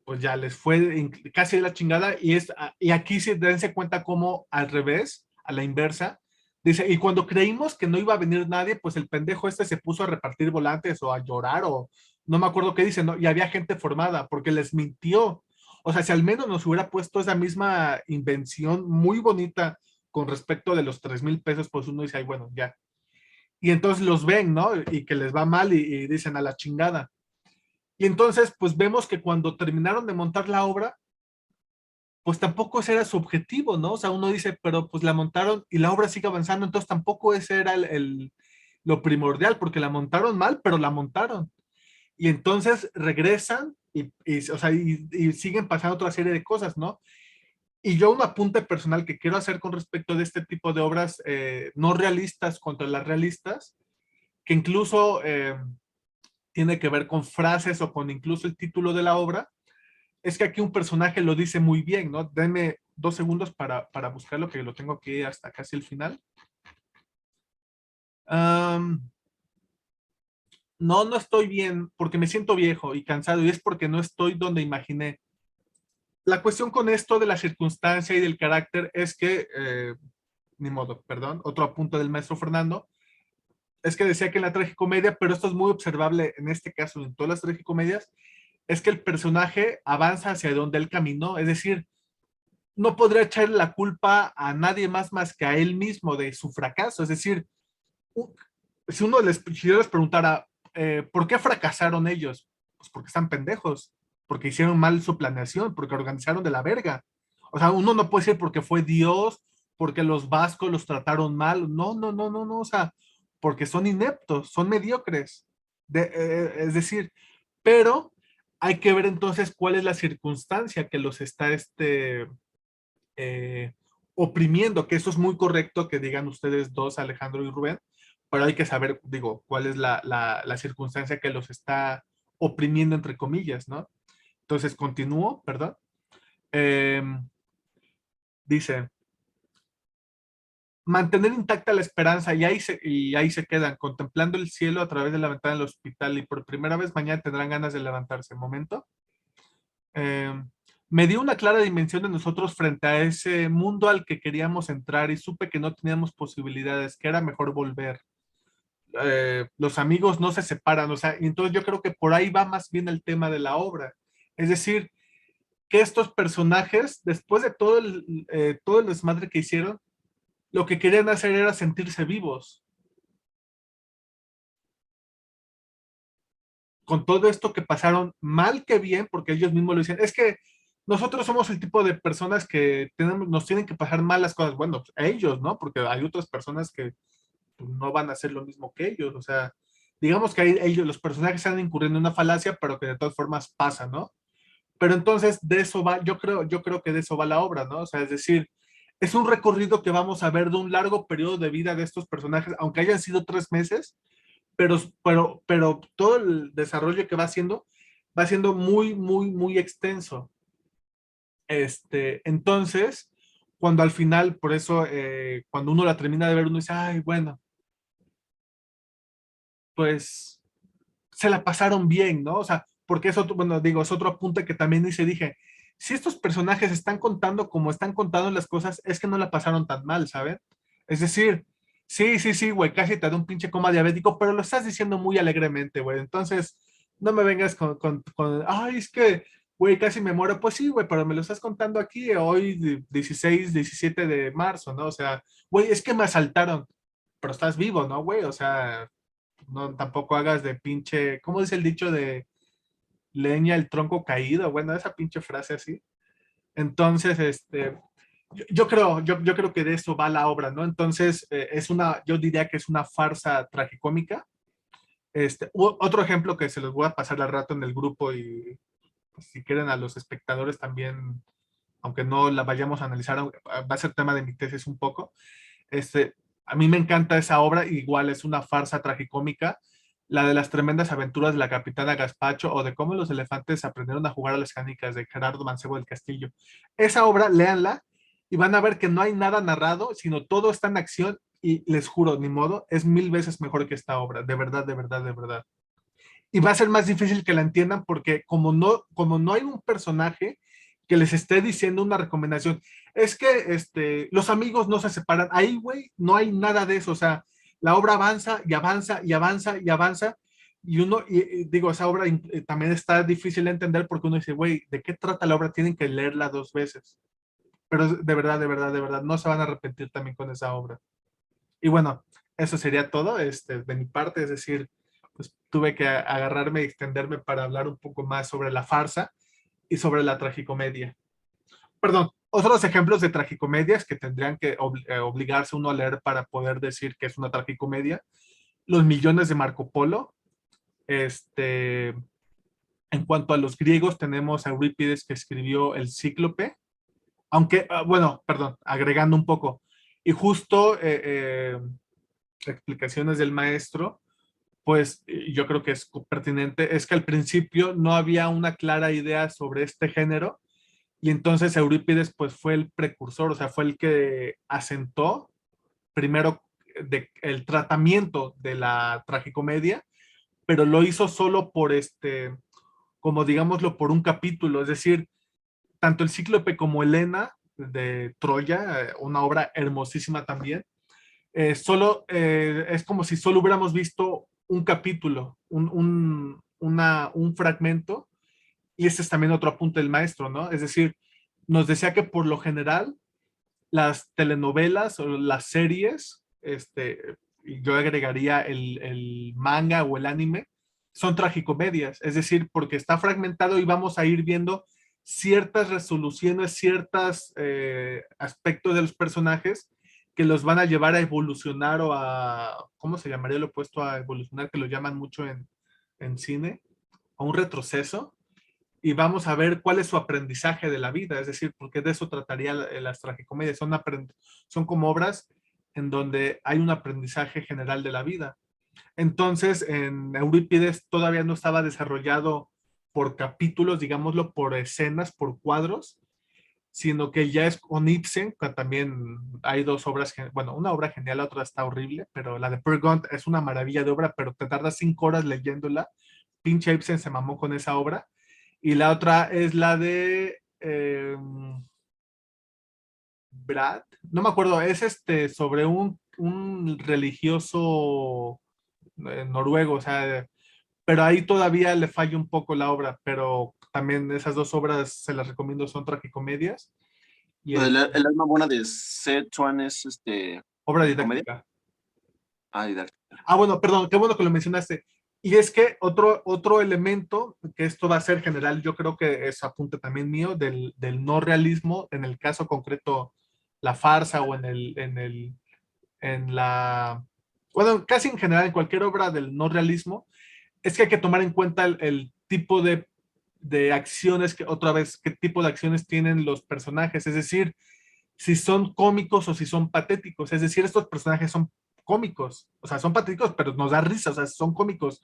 pues ya les fue casi de la chingada, y aquí se dense cuenta cómo al revés, a la inversa, dice, y cuando creímos que no iba a venir nadie, pues el pendejo este se puso a repartir volantes o a llorar o no me acuerdo qué dice, ¿no? Y había gente formada porque les mintió. O sea, si al menos nos hubiera puesto esa misma invención muy bonita con respecto de los 3,000 pesos, pues uno dice, ay, bueno, ya. Y entonces los ven, ¿no? Y que les va mal y dicen a la chingada. Y entonces, pues vemos que cuando terminaron de montar la obra, pues tampoco ese era su objetivo, ¿no? O sea, uno dice, pero pues la montaron y la obra sigue avanzando, entonces tampoco ese era lo primordial, porque la montaron mal, pero la montaron. Y entonces regresan o sea, y siguen pasando otra serie de cosas, ¿no? Y yo un apunte personal que quiero hacer con respecto de este tipo de obras no realistas contra las realistas, que incluso tiene que ver con frases o con incluso el título de la obra, es que aquí un personaje lo dice muy bien, ¿no? Denme 2 segundos para buscarlo, que lo tengo aquí hasta casi el final. No estoy bien porque me siento viejo y cansado y es porque no estoy donde imaginé. La cuestión con esto de la circunstancia y del carácter es que, ni modo, perdón, otro apunte del maestro Fernando, es que decía que en la tragicomedia, pero esto es muy observable en este caso, en todas las tragicomedias, es que el personaje avanza hacia donde él caminó, es decir, no podría echarle la culpa a nadie más que a él mismo de su fracaso. Es decir, si si yo les preguntara, ¿por qué fracasaron ellos? Pues porque están pendejos, porque hicieron mal su planeación, porque organizaron de la verga. O sea, uno no puede decir porque fue Dios, porque los vascos los trataron mal. No, no, no, no, no. O sea, porque son ineptos, son mediocres. Es decir, pero hay que ver entonces cuál es la circunstancia que los está eh, oprimiendo, que eso es muy correcto que digan ustedes dos, Alejandro y Rubén, pero hay que saber, digo, cuál es la circunstancia que los está oprimiendo, entre comillas, ¿no? Entonces, continúo, perdón. Eh, dice, mantener intacta la esperanza y ahí se quedan, contemplando el cielo a través de la ventana del hospital y por primera vez mañana tendrán ganas de levantarse. Momento. Eh, me dio una clara dimensión de nosotros frente a ese mundo al que queríamos entrar y supe que no teníamos posibilidades, que era mejor volver. Los amigos no se separan, o sea, y entonces yo creo que por ahí va más bien el tema de la obra. Es decir, que estos personajes, después de todo el desmadre que hicieron, lo que querían hacer era sentirse vivos. Con todo esto que pasaron mal que bien, porque ellos mismos lo dicen, es que nosotros somos el tipo de personas que nos tienen que pasar mal las cosas. Bueno, ellos, ¿no? Porque hay otras personas que no van a hacer lo mismo que ellos, o sea, digamos que ahí ellos, los personajes están incurriendo en una falacia, pero que de todas formas pasa, ¿no? Pero entonces de eso va, yo creo que de eso va la obra, ¿no? O sea, es decir, es un recorrido que vamos a ver de un largo periodo de vida de estos personajes, aunque hayan sido 3 meses, pero todo el desarrollo que va siendo muy, muy, muy extenso. Entonces, cuando al final, por eso, cuando uno la termina de ver, uno dice, ay, bueno, pues se la pasaron bien, ¿no? O sea, porque es otro, bueno, digo, es otro apunte que también hice, dije, si estos personajes están contando como están contando las cosas, es que no la pasaron tan mal, ¿saben? Es decir, sí, sí, sí, güey, casi te da un pinche coma diabético, pero lo estás diciendo muy alegremente, güey. Entonces, no me vengas ay, es que, güey, casi me muero. Pues sí, güey, pero me lo estás contando aquí hoy, 16, 17 de marzo, ¿no? O sea, güey, es que me asaltaron, pero estás vivo, ¿no, güey? O sea, no, tampoco hagas de pinche, ¿cómo dice el dicho de leña el tronco caído? Bueno, esa pinche frase así. Entonces, yo creo que de eso va la obra, ¿no? Entonces, yo diría que es una farsa tragicómica. Otro ejemplo que se los voy a pasar al rato en el grupo y pues, si quieren a los espectadores también, aunque no la vayamos a analizar, va a ser tema de mi tesis un poco. A mí me encanta esa obra, igual es una farsa tragicómica, la de las tremendas aventuras de la capitana Gaspacho o de cómo los elefantes aprendieron a jugar a las canicas de Gerardo Mancebo del Castillo. Esa obra, léanla y van a ver que no hay nada narrado, sino todo está en acción y les juro, ni modo, es 1000 veces mejor que esta obra, de verdad, de verdad, de verdad. Y va a ser más difícil que la entiendan porque como no hay un personaje que les esté diciendo una recomendación, es que los amigos no se separan. Ahí, güey, no hay nada de eso. O sea, la obra avanza y avanza y avanza y avanza. Y digo, esa obra también está difícil de entender porque uno dice, güey, ¿de qué trata la obra? Tienen que leerla 2 veces. Pero de verdad, de verdad, de verdad, no se van a arrepentir también con esa obra. Y bueno, eso sería todo de mi parte, es decir, pues tuve que agarrarme y extenderme para hablar un poco más sobre la farsa y sobre la tragicomedia. Perdón, otros ejemplos de tragicomedias que tendrían que obligarse uno a leer para poder decir que es una tragicomedia. Los millones de Marco Polo. En cuanto a los griegos, tenemos a Eurípides que escribió El Cíclope, aunque, bueno, perdón, agregando un poco. Y justo explicaciones del maestro, pues yo creo que es pertinente, es que al principio no había una clara idea sobre este género y entonces Eurípides pues fue el precursor, o sea, fue el que asentó primero el tratamiento de la tragicomedia, pero lo hizo solo por como digámoslo, por un capítulo, es decir, tanto el Cíclope como Helena de Troya, una obra hermosísima también, es como si solo hubiéramos visto un capítulo, un fragmento, y este es también otro apunte del maestro, ¿no? Es decir, nos decía que por lo general las telenovelas o las series, yo agregaría el manga o el anime, son tragicomedias, es decir, porque está fragmentado y vamos a ir viendo ciertas resoluciones, ciertos aspectos de los personajes que los van a llevar a evolucionar o a, ¿cómo se llamaría lo opuesto a evolucionar? Que lo llaman mucho en cine, a un retroceso, y vamos a ver cuál es su aprendizaje de la vida, es decir, porque de eso trataría las tragicomedias, son como obras en donde hay un aprendizaje general de la vida. Entonces, en Eurípides todavía no estaba desarrollado por capítulos, digámoslo, por escenas, por cuadros, sino que ya es con Ibsen, que también hay dos obras, bueno, una obra genial, la otra está horrible, pero la de Peer Gynt es una maravilla de obra, pero te tardas 5 horas leyéndola. Pinche Ibsen se mamó con esa obra. Y la otra es la de Brad, no me acuerdo, es sobre un religioso noruego, o sea, pero ahí todavía le falla un poco la obra, pero también esas dos obras se las recomiendo, son tragicomedias. Y El alma buena de Sichuan es obra comedia. didáctica. Ah, didáctica. Ah, bueno, perdón, qué bueno que lo mencionaste. Y es que otro elemento, que esto va a ser general, yo creo que es apunte también mío, del no realismo, en el caso concreto, la farsa o en la bueno, casi en general en cualquier obra del no realismo, es que hay que tomar en cuenta el tipo de acciones, que otra vez, qué tipo de acciones tienen los personajes, es decir, si son cómicos o si son patéticos, es decir, estos personajes son cómicos, o sea, son patéticos, pero nos da risa, o sea, son cómicos,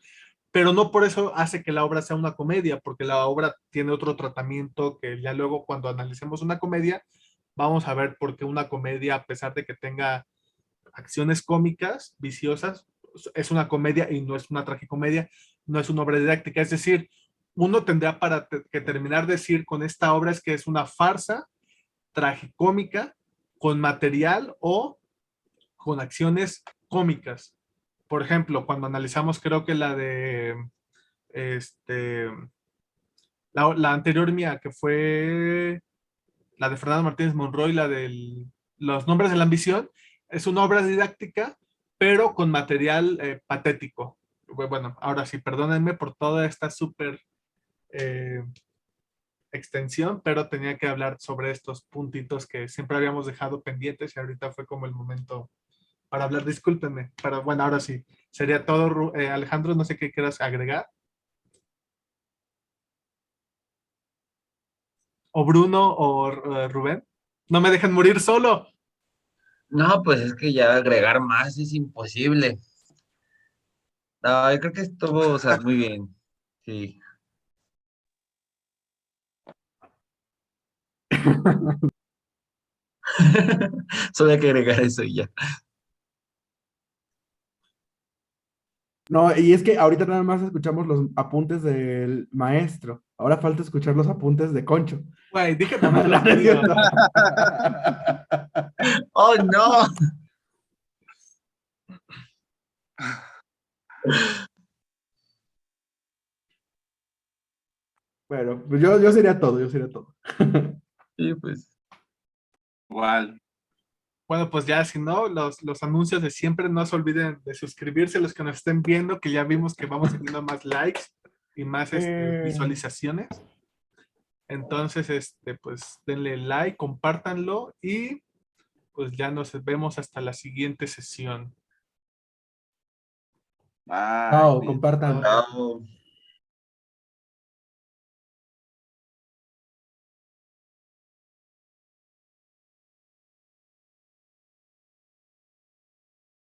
pero no por eso hace que la obra sea una comedia, porque la obra tiene otro tratamiento que ya luego cuando analicemos una comedia, vamos a ver por qué una comedia, a pesar de que tenga acciones cómicas, viciosas, es una comedia y no es una tragicomedia, no es una obra didáctica. Es decir, uno tendrá que terminar de decir con esta obra es que es una farsa tragicómica con material o con acciones cómicas. Por ejemplo, cuando analizamos, creo que la de este, la anterior mía, que fue la de Fernando Martínez Monroy, la de Los Nombres de la Ambición, es una obra didáctica, pero con material patético. Bueno, ahora sí, perdónenme por toda esta súper eh, extensión, pero tenía que hablar sobre estos puntitos que siempre habíamos dejado pendientes y ahorita fue como el momento para hablar. Discúlpenme, pero bueno, ahora sí, sería todo. Alejandro, no sé qué quieras agregar. O Bruno o Rubén. No me dejen morir solo. No, pues es que ya agregar más es imposible. No, yo creo que estuvo, o sea, muy bien. Sí. Solo hay que agregar eso y ya. No, y es que ahorita nada más escuchamos los apuntes del maestro. Ahora falta escuchar los apuntes de Concho. Güey, dije No, también no los es míos. cierto. ¡Oh, no! Bueno, pues yo sería todo, yo sería todo. Sí, pues. Igual. Bueno, pues ya, si no, los anuncios de siempre, no se olviden de suscribirse, los que nos estén viendo, que ya vimos que vamos teniendo más likes y más visualizaciones. Entonces, pues denle like, compártanlo y pues ya nos vemos hasta la siguiente sesión. Bye. Chao, compartan. Chao.